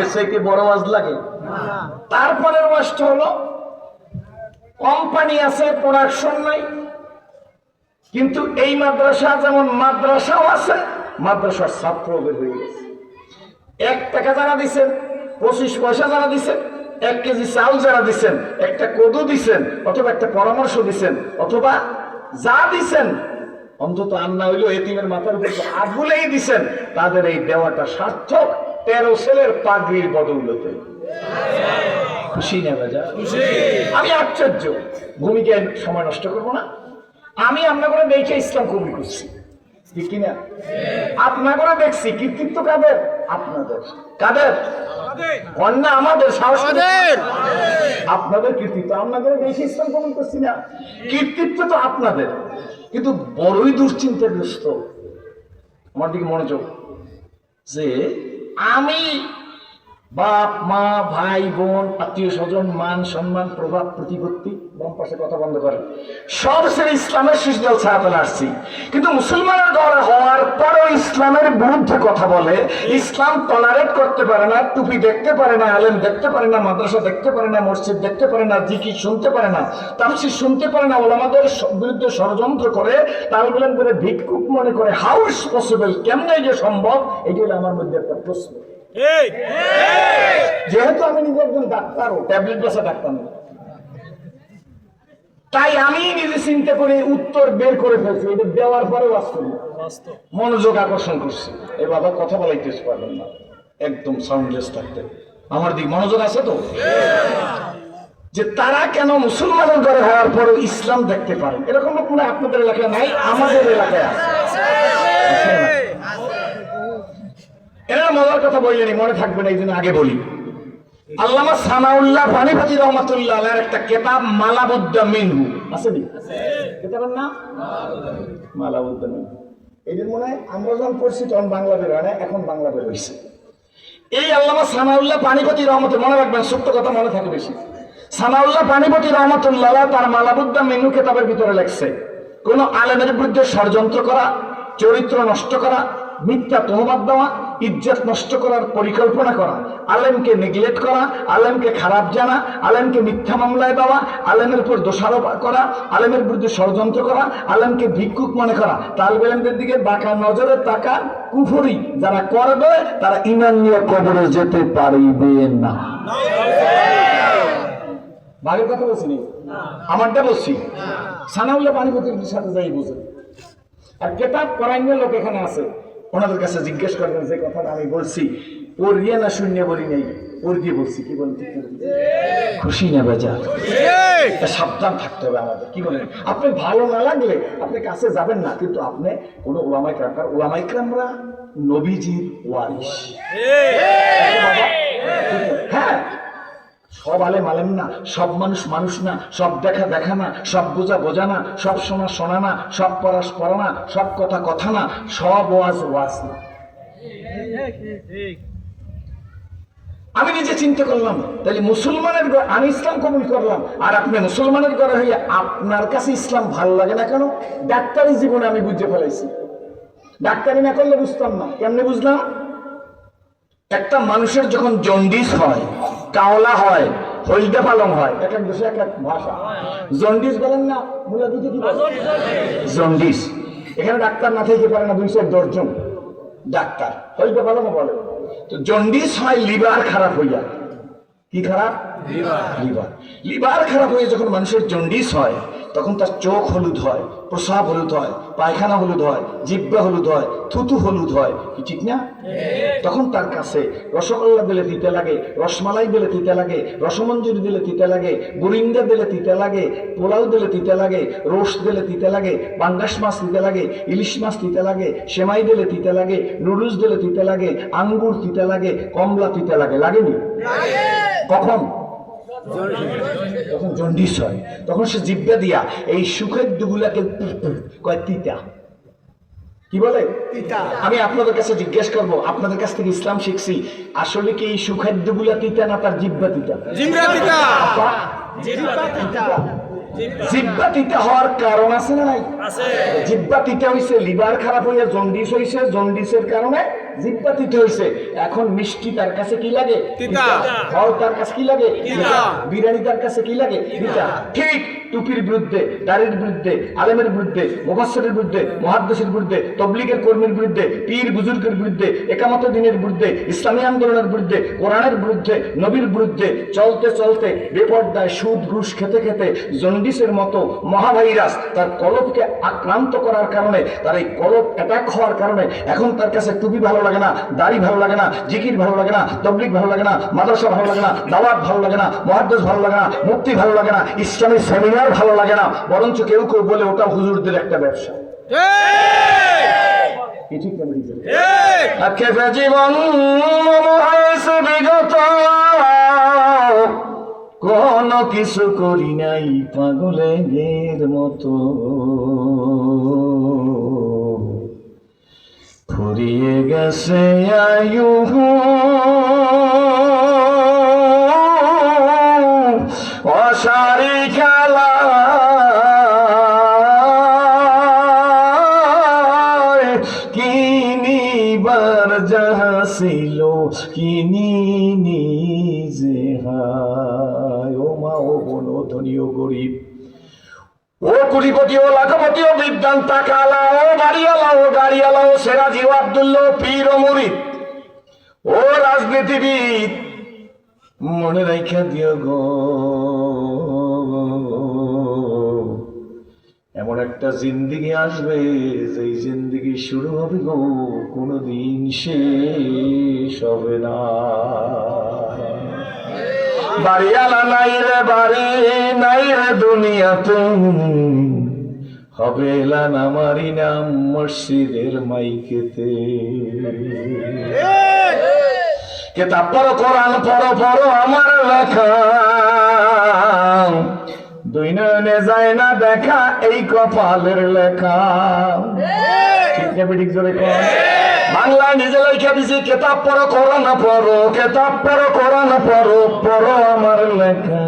এর চাইতে বড় ওয়াজ লাগে? তারপরের ওয়াজটা হলো কোম্পানি আছে, প্রোডাকশন নাই, কিন্তু এই মাদ্রাসা যেমন মাদ্রাসাও আছে, মাদ্রাসার ছাত্র বের হয়ে গেছে। 1 টাকা যারা দিচ্ছেন, 25 পয়সা যারা দিচ্ছেন, 1 কেজি চাউল যারা দিচ্ছেন, একটা কদু দিচ্ছেন, অথবা একটা পরামর্শ দিচ্ছেন, অথবা যা দিচ্ছেন, অন্তত আন্না হইল এতিমের মাথার উপর হাত বুলেই দিচ্ছেন, তাদের এই দেওয়াটা সার্থক 13 ছেলের পাগড়ির বদৌলতে। খুশি না বাজা? আমি আশ্চর্য, ভূমিকায় সময় নষ্ট করবো না। আমি আপনাকে দেখে ইসলাম কবুল করছি, ঠিক কিনা? আপনাকে দেখছি, কৃতিত্ব কাদের? আপনাদের। কাদের? অন্যা আমাদের, সাহস আপনাদের কৃতিত্ব। আপনাদের দেখে ইসলাম কবুল করছি না, কৃতিত্ব তো আপনাদের। কিন্তু বড়ই দুশ্চিন্তাগ্রস্ত, আমার দিকে মনোযোগ, যে আমি বাপ মা ভাই বোন আত্মীয় স্বজন মান সম্মান প্রভাব প্রতিপত্তি, বাম পাশে কথা বন্ধ করেন, সব ছেড়ে ইসলামের শীষ জল ছাড়া ফেলে আসছি, কিন্তু মুসলমানের ঘর হওয়ার পরও ইসলামের বিরুদ্ধে কথা বলে, ইসলাম টলারেট করতে পারে না, টুপি দেখতে পারে না, আলেম দেখতে পারে না, মাদ্রাসা দেখতে পারে না, মসজিদ দেখতে পারে না, জিকির শুনতে পারে না, তাফসীর শুনতে পারে না, ওলামাদের বিরুদ্ধে ষড়যন্ত্র করে, তালবেলান করে ভিক্ষুক মনে করে, হাউ ইজ পসিবল, কেমনে যে সম্ভব? এটি হলো আমার মধ্যে একটা প্রশ্ন। যেহেতু আমি নিজে একজন ডাক্তারও, ট্যাবলেট বসা ডাক্তার না, তাই আমি নিজে চিন্তা করে উত্তর বের করে ফেলছি। এটা দেওয়ার পরে মনোযোগ আকর্ষণ করছি। এ বাবা কথা বলাইতে পারবেন না, একদম সাউন্ডলেস থাকতে। আমার দিক মনোযোগ আছে তো? যে তারা কেন মুসলমানের ঘরে হওয়ার পরে ইসলাম দেখতে পারেন, এরকম কোনো আপনাদের এলাকায় নাই, আমাদের এলাকায় আছে। এরা মজার কথা বললেনি, মনে থাকবে না, এই জন্য আগে বলি। আল্লামা সানাউল্লাহ পানিপতি রহমাতুল্লাহ আলাইহির একটা কিতাব মালাবুদ্দা মিনহু আছে নি? কিতাবের নাম মালাবুদ্দা মিনহু। এদের মনে হয় আমরা যখন পড়ছি তখন বাংলা বের হয় না, এখন বাংলা বের হয়েছে। এই আল্লামা সানাউল্লাহ পানিপতি রহমাতুল্লাহ, মনে রাখবেন, ছোট্ট কথা মনে থাকে বেশি। সানাউল্লাহ পানিপতি রহমাতুল্লাহ তার মালাবুদ্দা মিনহু কিতাবের ভিতরে লেখছে, কোন আলেমের বিরুদ্ধে ষড়যন্ত্র করা, চরিত্র নষ্ট করা, মিথ্যা তহমত দেওয়া, ইজ্জত নষ্ট করার পরিকল্পনা করা, আলেমকে নেগলেক্ট করা, আলেমকে খারাপ জানা, আলেমকে মিথ্যা মামলায় দেওয়া, আলেমের উপর দোষারোপ করা, আলেমের বিরুদ্ধে ষড়যন্ত্র করা, আলেমকে ভিক্ষুক মনে করা, তালেব ইলমদের দিকে বাঁকা নজরে তাকা, কুফরি যারা করবে তারা ঈমান নিয়ে কবরে যেতে পারবে না। ভাগের কথা বলছি নি, আমারটা বলছি। সানাউল্লাহ পানিপতির সাথে যাই বুঝে। আর কেতাব পড়াইনের লোক এখানে আছে, ওনাদের কাছে জিজ্ঞেস করবেন যে কথাটা আমি বলছি পড়িয়ে না শূন্য বলি নেই, পড়িয়ে বলছি। কি বলেন? খুশি না বেজা? সাবধান থাকতে হবে আমাদের। কি বলেন? আপনি ভালো না লাগলে আপনি কাছে যাবেন না, কিন্তু আপনি কোনো ওলামাইকরামরা নবীজির ওয়ারিস। হ্যাঁ, সব আলেম আলেম না, সব মানুষ মানুষ না, সব দেখা দেখা না, সব বোঝা বোঝা না, সব শোনা শোনা না, সব পড়া পড়া না, সব কথা কথা না, সব ওয়াজ ওয়াজ না। আমি নিজে চিন্তা করলাম, তাহলে মুসলমানের আমি ইসলাম কবুল করলাম, আর আপনি মুসলমানের ঘরে হয়ে আপনার কাছে ইসলাম ভালো লাগে না কেন? ডাক্তারি জীবনে আমি বুঝে ফেলাইছি। ডাক্তারি না করলে বুঝতাম না। কেমনে বুঝলাম? একটা মানুষের যখন জন্ডিস হয়, কাওলা হয়, হলদে পালং হয়, এক এক দেশে এক এক ভাষা। জন্ডিস বলেন না, মূলা দিতে কি বলে? জন্ডিস। এখানে ডাক্তার না থেকে পারে না 210 জন ডাক্তার, হলদে পালংও বলে। তো জন্ডিস হয় লিভার খারাপ হইয়া। কি খারাপ? লিভার। লিভার খারাপ হয়ে যখন মানুষের জন্ডিস হয়, তখন তার চোখ হলুদ হয়, প্রস্রাব হলুদ হয়, পায়খানা হলুদ হয়, জিহ্বা হলুদ হয়, থুতু হলুদ হয়। কি ঠিক না? তখন তার কাছে রসগোল্লা দিলে তিতে লাগে, রসমালাই দিলে তিতে লাগে, রসমঞ্জুরি দিলে তিতে লাগে, বুরিন্দা দিলে তিতে লাগে, পোলাও দিলে তিতে লাগে, রোস্ট দিলে তিতে লাগে, পাঙ্গাস মাছ তিতে লাগে, ইলিশ মাছ তিতে লাগে, সেমাই দিলে তিতে লাগে, নুডলস দিলে তিতে লাগে, আঙ্গুর তিতে লাগে, কমলা তিতে লাগে। লাগেনি? কখন? তখন জন্ডিস হয়। তখন সে জিহ্বা দিয়া এই সুখের দুগুলাকে কয় তিতা। কি বলে? তিতা। আমি আপনাদের কাছে জিজ্ঞেস করব, আপনাদের কাছ থেকে ইসলাম শিখছি, আসলে কি এই সুখাদ্য গুলা তিতা না তার জিহ্বা তিতা? জিহ্বা তিতা। জিহ্বা তিতা হওয়ার কারণ আছে না নাই? আছে। জিহ্বা তিতা হইছে লিভার খারাপ হইয়া জন্ডিস হইছে, জন্ডিসের কারণে জিহ্বা তিতা হয়েছে, এখন মিষ্টি তার কাছে কি লাগে? তিতা। ফল তার কাছে কি লাগে? তিতা। বিরিয়ানি তার কাছে কি লাগে? তিতা। ঠিক টুপির বিরুদ্ধে, দাড়ির বিরুদ্ধে, আলেমের বিরুদ্ধে, মুফাসসিরের বিরুদ্ধে, মুহাদ্দিসের বিরুদ্ধে, তবলিগের কর্মীর বিরুদ্ধে, পীর বুজুর্গের বিরুদ্ধে, একামত দ্বীনের বিরুদ্ধে, ইসলামী আন্দোলনের বিরুদ্ধে, কোরআনের বিরুদ্ধে, নবীর বিরুদ্ধে চলতে চলতে বেপরদায় সুদ ঘুষ খেতে খেতে জন্ডিসের মতো মহাভাইরাস তার কলবকে আক্রান্ত করার কারণে, তার এই কলব অ্যাটাক হওয়ার কারণে এখন তার কাছে টুপি ভালো লাগে না, দাড়ি ভালো লাগে না, জিকির ভালো লাগে না, তবলিগ ভালো লাগে না, মাদ্রাসা ভালো লাগে না, দাওয়াত ভালো লাগে না, মুহাদ্দিস ভালো লাগে না, মুফতি ভালো লাগে না, ইসলামী সেমিনার ভালো লাগে না, বরঞ্চ কেউ কেউ বলে ওটা হুজুরদের একটা ব্যবসা। ঠিক না? আক্ষেপে জীবন হয়েছে বিগত, কোন কিছু করি নাই পাগলের মতো, ফুরিয়ে গেছে আয়ু অসারি খেলা, কিনিবার যাহা ছিল কিনি নিজে হায়। ও মা, ও বোন, ও ধনী, ও গরিব, ও কুড়িপতি, ও লাখপতি, ও বিদ্যান টাকালা, ও বাড়িওয়ালা, ও গাড়িওয়ালা, ও সেরাজি, ও আব্দুল্লাহ, পীর ও মুরিদ, ও রাজনীতিবিদ, মনে রাখা দিও গো, এমন একটা জিন্দিগি আসবে যেই জিন্দিগি শুরু হবে গো, কোনদিন শেষ হবে না। বাড়িওয়ালা নাই রে বাড়ি, নাই রে দুনিয়াতে, হবে এলান আমারই নাম মসজিদের মাইকেতে। কেতাব পড়ো, কোরআন পড়ো, পড়ো আমার লেখা, দুই নয়নে যায় না দেখা, এই কপালের লেখা। ঠিক না বেঠিক? জোরে কর। বাংলা নিজে লেখা দিছি, কেতাব পড়ো, কোরআন পড়ো, কেতাব পড়ো, কোরআন পড়ো, পড়ো আমার লেখা,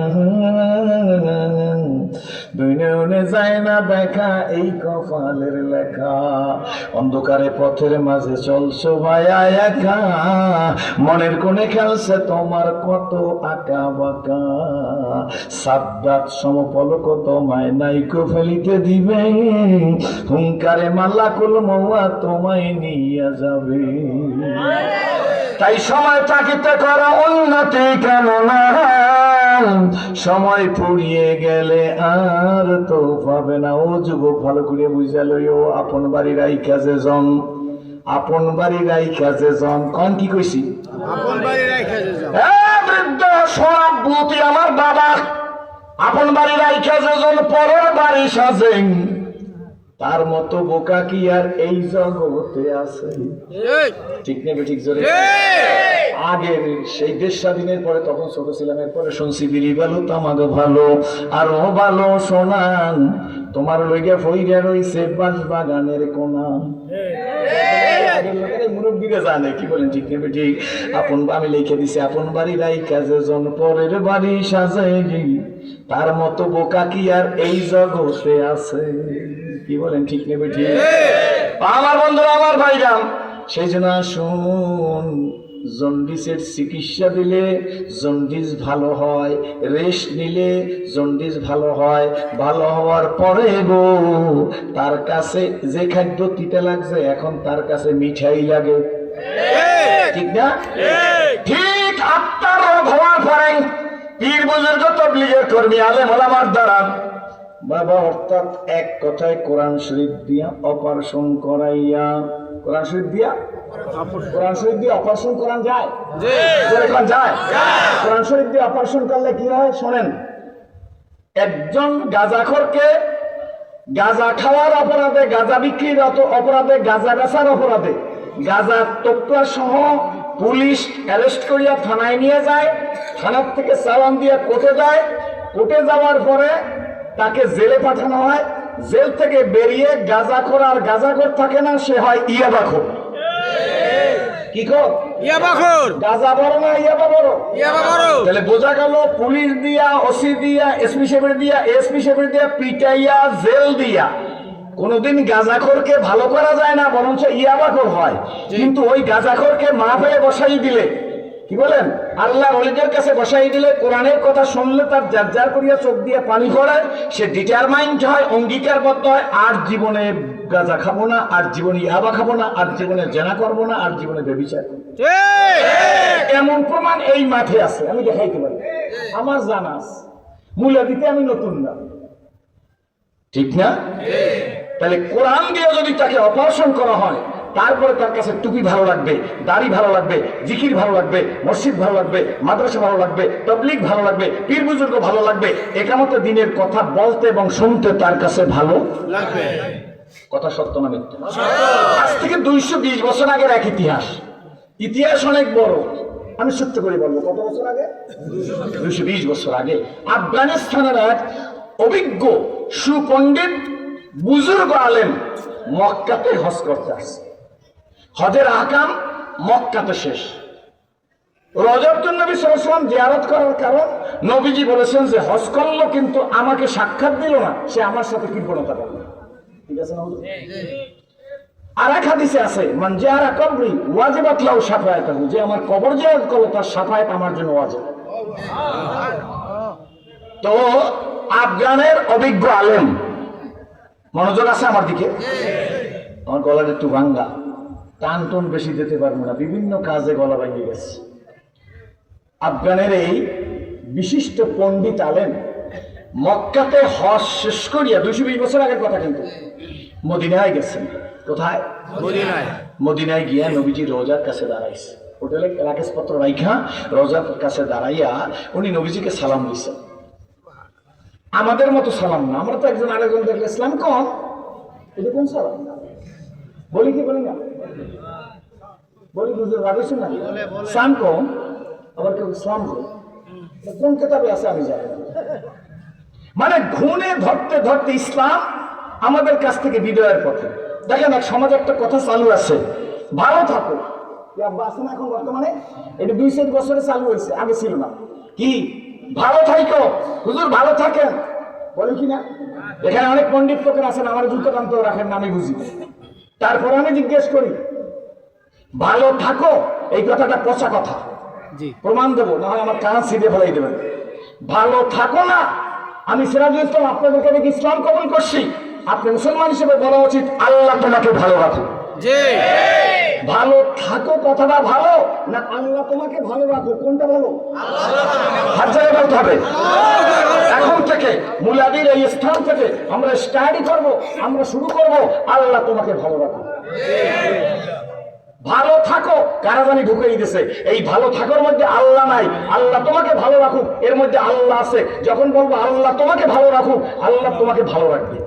দুই নয়নে যায় না দেখা, এই কপালের লেখা। অন্ধকারে পথের মাঝে চলছো ভাইয়া একা, মনের কোণে খেলছে তোমার কত আঁকা বাঁকা, সাদ্দাত সমপলক তোমায় নাইকো ফেলিতে দিবে, হুঙ্কারে মাল্লাকুল মৌয়া তোমায় নিয়ে যাবে। তাই সময় থাকিতে করো উন্নতি কামনা, সময় ফুরিয়ে গেলে আর তো পাবে না। ও যুবক, ভালো করে বুঝা লইও, আপন বাড়ি রাইখা যে জন, আপন বাড়ি রাইখা যে জন, কোন কি কইছি? আপন বাড়ি রাইখা যে জন। বৃদ্ধ সরব বুতি আমার বাবা, আপন বাড়ি রাইখা যে জন পরের বাড়ি সাজেন, তার মতো বোকা কি আর এই জগতে আছে? ঠিক নেবে? ঠিক জোরে। আগের সেই দেশ স্বাধীনের পরে, তখন ছোট ছিলাম, এরপরে শুনছি বিড়ি ভালো, তামাক ভালো, আরো ভালো শোনান, তোমার লইগা ফইরা রইছে বাস বাগানের কোনা। মুরব্বীরা জানে, কি বলেন? ঠিক নেবে? ঠিক। আপন, আমি লিখে দিছি, আপন বাড়ি রাইখা যে জন পরের বাড়ি সাজাই, তার মতো বোকা কি আর এই জগতে আছে? কি বলেন? ঠিক নেবে? ঠিক। আমার বন্ধুরা, আমার ভাইরা, সেই জন্য আসুন, জন্ডিসের চিকিৎসা দিলে জন্ডিস ভালো হয়, রেস্ট নিলে জন্ডিস ভালো হয়, ভালো হওয়ার পরে গো তার কাছে যে খাদ্য তিতে লাগছে এখন তার কাছে মিঠাই লাগে। ঠিক না? ঠিক। আত্মার রোগ হওয়ার পরে পীর বুজুর্গ, তবলিগের কর্মী, আলেম ওলামার দ্বারা বাবা, অর্থাৎ এক কথায় কোরআন শরীফ দিয়া অপারেশন করাইয়া, কোরআন শরীফ দিয়া, কোরআন শরীফ দিয়ে অপারেশন করান যায়? যায়। কোরআন শরীফ দিয়ে অপারেশন করলে কি হয় শোনেন। একজন গাঁজাখোরকে গাঁজা খাওয়ার অপরাধে, গাঁজা বিক্রির অপরাধে, গাঁজা বেচার অপরাধে, গাঁজা টুকরা সহ পুলিশ অ্যারেস্ট করিয়া থানায় নিয়ে যায়, থানার থেকে চালান দিয়ে কোর্টে যায়, কোর্টে যাওয়ার পরে তাকে জেলে পাঠানো হয়, জেল থেকে বেরিয়ে গাঁজাখোর আর গাঁজাখোর থাকে না, সে হয় ইয়াবাখোর। কি খোর? ইয়াবাখোর। গাঁজা বড় না ইয়াবা বড়? ইয়াবা বড়। তাহলে বোঝা গেল, পুলিশ দিয়া, ওসি দিয়া, এসপি সাহেবের দিয়া, এসপি সাহেবের দিয়া পিটাইয়া, জেল দিয়া কোনদিন গাঁজাখোরকে ভালো করা যায় না, বরঞ্চ ইয়াবাখোর হয়। কিন্তু ওই গাঁজাখোরকে মাহফিলে বসাই দিলে, কি বলেন, আল্লাহর ওলিদের কাছে বসাই দিলে, কোরআনের কথা শুনলে তার জারজার করিয়া চোখ দিয়ে পানি পড়ায়, সে ডিটারমাইন্ড হয়, অঙ্গীকারবদ্ধ হয়, আর জীবনে গাঁজা খাবো না, আর জীবনে ইয়াবা খাবো না, আর জীবনে জেনা করবো না, আর জীবনে ব্যভিচার করবো না। এমন প্রমাণ এই মাঠে আছে, আমি দেখাইতে পারি, আমার জানা আছে। মূলা দিতে আমি নতুন না, ঠিক না? তাহলে কোরআন দিয়ে যদি তাকে অপারেশন করা হয়, তারপরে তার কাছে টুপি ভালো লাগবে, দাড়ি ভালো লাগবে, জিকির ভালো লাগবে, মসজিদ ভালো লাগবে, মাদ্রাসা ভালো লাগবে, তাবলীগ ভালো লাগবে, পীর বুজুর্গ ভালো লাগবে, একামতে দিনের কথা বলতে এবং শুনতে তার কাছে ভালো লাগবে। কথা সত্য না মিথ্যা? আজ থেকে 220 বছর আগের এক ইতিহাস, ইতিহাস অনেক বড়। আমি সত্য করে বলবো, কত বছর আগে? 220 বছর আগে আফগানিস্তানের এক অভিজ্ঞ সুপণ্ডিত বুজুর্গ আলেম মক্কাতে হজ করতে আসছে। হজের আহকাম মক্কাতে শেষ। রজবতুন নবী সাল্লাল্লাহু আলাইহি ওয়াসাল্লাম জিয়ারত করার কারণ, নবীজি বলেছেন যে হজ করলো কিন্তু আমাকে সাক্ষাৎ দিল না, সে আমার সাথে কৃপণতা করলো। ঠিক আছে না? আর এক হাদিসে আছে, মান জিয়ারা কবরি ওয়াজিবাত লাহু শাফায়াতুহু, যে আমার কবর জিয়ারত করলো তার শাফায়াত আমার জন্য ওয়াজিব। তো আফগানের অভিজ্ঞ আলেম, মনোযোগ আছে আমার দিকে, আমার গলার একটু ভাঙ্গা, টান টন বেশি দিতে পারবো না, বিভিন্ন কাজে গলা ভেঙে গেছে। আফগানের এই বিশিষ্ট পণ্ডিত আলেম মক্কাতে হজ শেষ করিয়া, 220 বছর আগের কথা, কিন্তু মদিনায় গেছেন। কোথায়? মদিনায় গিয়া নবীজি রোজার কাছে দাঁড়াইছে, হোটেলে রাকেশপত্র রাইখা রোজার কাছে দাঁড়াইয়া উনি নবীজিকে সালাম দিচ্ছেন। আমাদের মতো সালাম না, আমরা তো একজন আরেকজন দেখলে ইসলাম কম, এটা কোন সালাম? বলি কি বলি না? বলি বুঝতে রাখেছেন না? ইসলাম কম, আবার কেউ ইসলাম কোন কেতাবে আছে আমি জানি না। মানে ঘুণে ধরতে ধরতে ইসলাম আমাদের কাছ থেকে বিদায়ের পথে। দেখেন, এক সমাজে একটা কথা চালু আছে, ভালো থাকো। আছে না এখন বর্তমানে? এটা 200 বছরে চালু হয়েছে, আগে ছিল না। কি ভালো থাকো হুজুর, ভালো থাকেন, বলি কি না? এখানে অনেক পণ্ডিত লোকের আছেন, আমার জুতো কান্ত রাখেন না, আমি বুঝি। তারপরে আমি জিজ্ঞেস করি, ভালো থাকো এই কথাটা পচা কথা, প্রমাণ দেবো, না হয় আমার কান ছিঁড়ে ফেলাই দেবেন। ভালো থাকো না, আমি সিরাজুল ইসলাম আপনাদেরকে দেখে ইসলাম কবুল করছি, আপনি মুসলমান হিসেবে বলা উচিত আল্লাহ তোমাকে ভালো রাখো। ভালো থাকো কথাটা ভালো না আল্লাহ তোমাকে ভালো রাখো, কোনটা ভালো? হাত জায়গায় বলতে হবে। এখন থেকে মুলাদির এই স্থান থেকে আমরা স্টাডি করব, আমরা শুরু করব আল্লাহ তোমাকে ভালো রাখো। ভালো থাকো কারা জানি ঢুকেই দিছে, এই ভালো থাকার মধ্যে আল্লাহ নাই, আল্লাহ তোমাকে ভালো রাখুক এর মধ্যে আল্লাহ আছে। যখন বলবো আল্লাহ তোমাকে ভালো রাখুক, আল্লাহ তোমাকে ভালো রাখবে।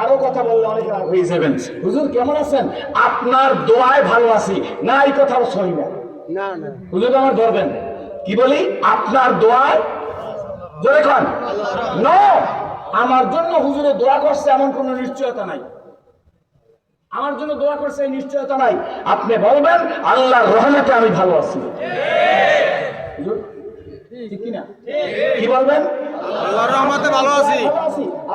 আরো কথা বললে অনেক রাগ হয়ে যাবেন, হুজুর কেমন আছেন? আপনার দোয়ায় ভালো আছি না, এই কথাও সই না। হুজুর আমার ধরবেন কি বলি? আপনার দোয়ায়, জোরে কন, নো, আমার জন্য হুজুরে দোয়া করছে এমন কোন নিশ্চয়তা নাই, আমার জন্য দোয়া করছে এই নিশ্চয়তা নাই। আপনি বলবেন আল্লাহর রহমতে আমি ভালো আছি, ঠিক কিনা? কি বলবেন? আল্লাহর রহমতে ভালো আছি।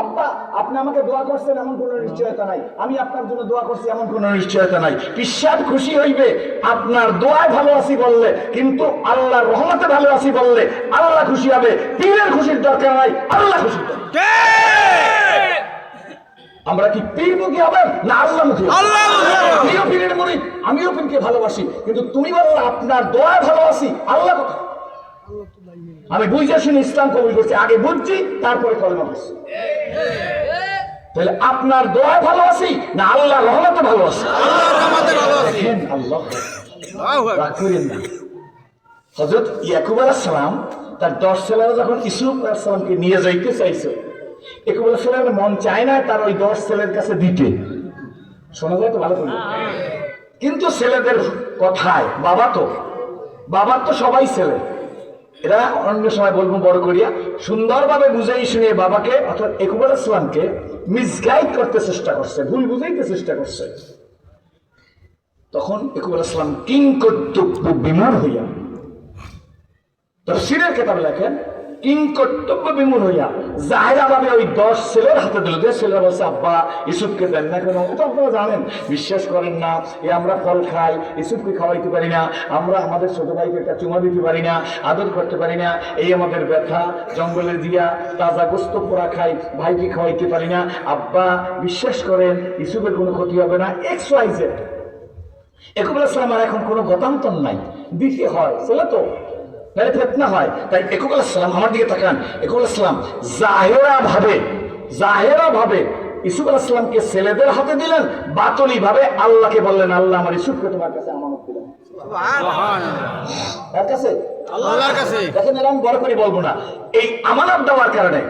আব্বা আপনি আমাকে দোয়া করছেন এমন কোনো নিশ্চয়তা নাই, আমি আপনার জন্য দোয়া করছি এমন কোনো নিশ্চয়তা নাই। পিশাব খুশি হইবে আপনার দোয়ায় ভালো আছি বললে, কিন্তু আল্লাহর রহমতে ভালো আছি বললে আল্লাহ খুশি হবে। পীরের খুশির দরকার নাই, আল্লাহ খুশি। আমরা কি পীর মুখী হবেন না আল্লাহ মুখী? আমিও পীরের মুরিদ, আমিও পীরকে ভালোবাসি, কিন্তু তুমি বললে আপনার দোয়ায় ভালো আছি, আল্লাহ কথা। আমি বুঝে শুনে ইসলাম কবুল করছি, আগে বুঝছি তারপরে কলেমা পড়ছি। তাহলে আপনার দোয়ায় ভালো আছি না আল্লাহ রহমতে ভালো আছি? আল্লাহ হযরত ইয়াকুব আলাইহিস সালাম তার 10 ছেলেরা যখন ইউসুফ আলাইহিস সালামকে নিয়ে যাইতে চাইছে, ইয়াকুব আলাইহিস সালামের মন চায় না তার ওই 10 ছেলের কাছে দিতে। শোনা যায় তো ভালো করে, কিন্তু ছেলেদের কথায় বাবার তো সবাই ছেলে, এরা অন্য সময় বলবো বড় করিয়া সুন্দরভাবে বুঝাই শুনে বাবাকে অর্থাৎ ইয়াকুব আলাইহিস সালামকে মিসগাইড করতে চেষ্টা করছে, ভুল বুঝাইতে চেষ্টা করছে। তখন ইয়াকুব আলাইহিস সালাম কিংকর্তব্য বিমূঢ় হইয়া তাফসীরের কিতাবে লেখেন কিং কর্তব্য বিমূঢ় হইয়া জাহেরা ভাবে ওই 10 ছেলের হাতে দিল। 10 ছেলেরা বলছে, আব্বা ইউসুফকে দেন না কেন? এটা আপনারা জানেন, বিশ্বাস করেন না। আমরা ফল খাই, ইউসুফকে খাওয়াইতে পারি না, আমরা আমাদের ছোট ভাইকে একটা চুমা দিতে পারি না, আদর করতে পারি না, এই আমাদের ব্যথা। জঙ্গলে দিয়া তাজা গোস্ত পোড়া খাই, ভাইকে খাওয়াইতে পারি না। আব্বা বিশ্বাস করেন ইউসুফের কোনো ক্ষতি হবে না। XYZ। ইয়াকুব আলাইহিস সালামের এখন কোনো গতান্তর নাই, দিতে হয়, ছেলে তো নাহলে ফেতনা হয়। তাই ইয়াকুব আলাইহিস সালাম, আমার দিকে তাকান, ইয়াকুব আলাইহিস সালাম জাহেরা ভাবে ইউসুফ আলাইহিস সালামকে ছেলেদের হাতে দিলেন, বাতলি ভাবে আল্লাহকে বললেন, আল্লাহ আমার ইউসুফকে তোমার কাছে আমানত দিলাম। কার কাছে? আল্লাহর কাছে। দেখেন, আমি বড় করে বলবো না, এই আমানত দেওয়ার কারণে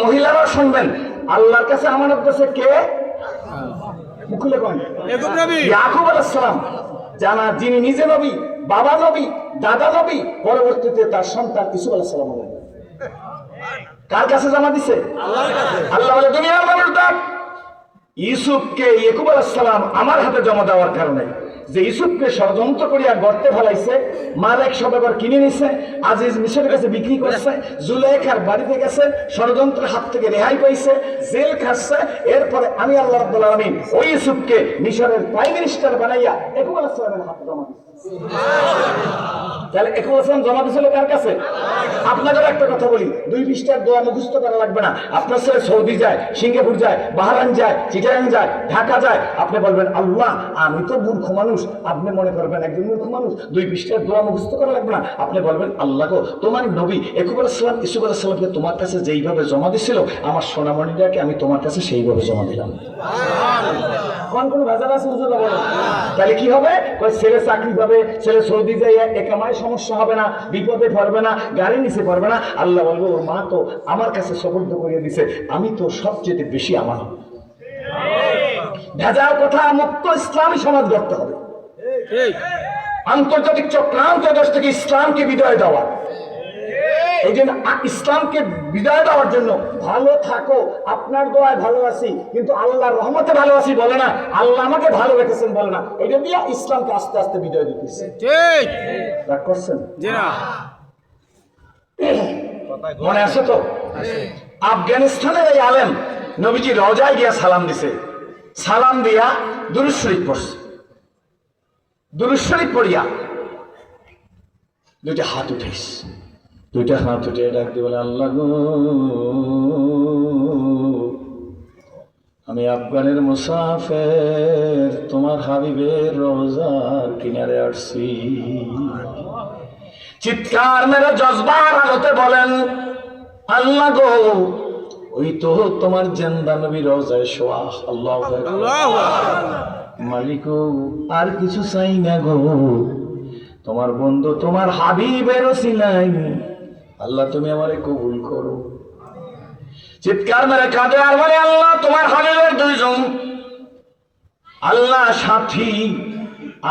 মহিলারা শুনবেন, আল্লাহর কাছে আমানত দিয়েছে কে? মুখলে কোন? ইয়াকুব আলাইহিস সালাম, জানা যিনি নিজে নবী, বাবা নবী, দাদা নবী, পরবর্তীতে তার সন্তান ইউসুফ আলাইহিস সালাম। কার কাছে জমা দিছে? আল্লাহর কাছে। আল্লাহ বলে, দুনিয়ার মানুষ দেখ, ইউসুফকে ইয়াকুব আলাইহিস সালাম আমার হাতে জমা দেওয়ার কারণে যে ইউসুফকে ষড়যন্ত্র করিয়া গর্তে ফেলাইছে, মালেক সদাগর কিনে নিছে, আজিজ মিশরের কাছে বিক্রি করছে, জুলাইখার বাড়িতে গেছে, ষড়যন্ত্রের হাত থেকে রেহাই পাইছে, জেল খাচ্ছে। এরপরে আমি আল্লাহ রাব্বুল আলামিন ওই ইউসুফকে মিশরের প্রাইম মিনিস্টার বানাইয়া ইয়াকুব আলাইহিস সালামের হাতে জমা দিছি। তাহলে ইয়াকুব আলাইহিস সালাম জমা দিছিল কার কাছে? আপনাদের একটা কথা বলি, 2 পৃষ্ঠার দোয়া মুখস্থ করা লাগবে না। আপনার ছেলে সৌদি যায়, সিঙ্গাপুর যায়, বাহরাইন যায়, চিটাগাং যায়, ঢাকা যায়, আপনি বলবেন, আল্লাহ আমি তো মূর্খ মানুষ। আপনি মনে করবেন একজন মূর্খ মানুষ, 2 পৃষ্ঠার দোয়া মুখস্থ করা লাগবে না। আপনি বলবেন, আল্লাহ গো, তোমার নবী ইয়াকুব আলাইহিস সালাম ইউসুফ আলাইহিস সালামকে তোমার কাছে যেইভাবে জমা দিছিল, আমার সোনামণিটাকে আমি তোমার কাছে সেইভাবে জমা দিলাম। কোনো ভেজাল আছে? তাহলে কি হবে? ছেলে চাকরি পাবে, ছেলে সৌদি যাই একামায় সমস্যা হবে না, বিপদে পড়বে না, গাড়ি নিচে পড়বে না। আল্লাহ বলবো, ওর মা তো আমার কাছে সুপর্দ করিয়ে দিছে, আমি তো সবচেয়ে বেশি আমানত। ভেজাল কথা মুক্ত ইসলামী সমাজ গড়তে হবে। আন্তর্জাতিক চক্রান্ত দেশ থেকে ইসলামকে বিদায় দেওয়া, এই জন্য ইসলামকে বিদায় দেওয়ার জন্য, ভালো থাকো, আপনার দোয়ায় ভালো আছি কিন্তু আল্লাহর রহমতে ভালো আছি বলে না, আল্লাহ আমাকে ভালো রেখেছেন বলে না, এটা দিয়ে ইসলামকে আস্তে আস্তে বিদায় দিতেছে। ঠিক রাগ করছেন? মনে আছে তো? আফগানিস্তানের এই আলেম নবীজি রওজায় গিয়া সালাম দিছে, সালাম দিয়া দুরূদ শরীফ পড়ছে, দুরূদ শরীফ পড়িয়া 2টা হাত উঠাইছে, 2টা হাত উঠে ডাক দিয়ে বলে, আল্লাহ গো, আমি আফগানের মুসাফির, তোমার হাবিবের রওজার কিনারে আসছি। চিৎকার মেরে জজবার হালতে বলেন, আল্লাহ গো, ওই তো তোমার জিন্দা নবী রওজায় শোয়া। আল্লাহু আকবার। মালিক আর কিছু চাই না গো, তোমার বন্ধু তোমার হাবিবের ওসিলাই আল্লাহ তুমি আমারে কবুল করো। চিৎকার মেরে কাঁদে আর বলে, আল্লাহ তোমার হাবিবের 2 জন আল্লাহ সাথী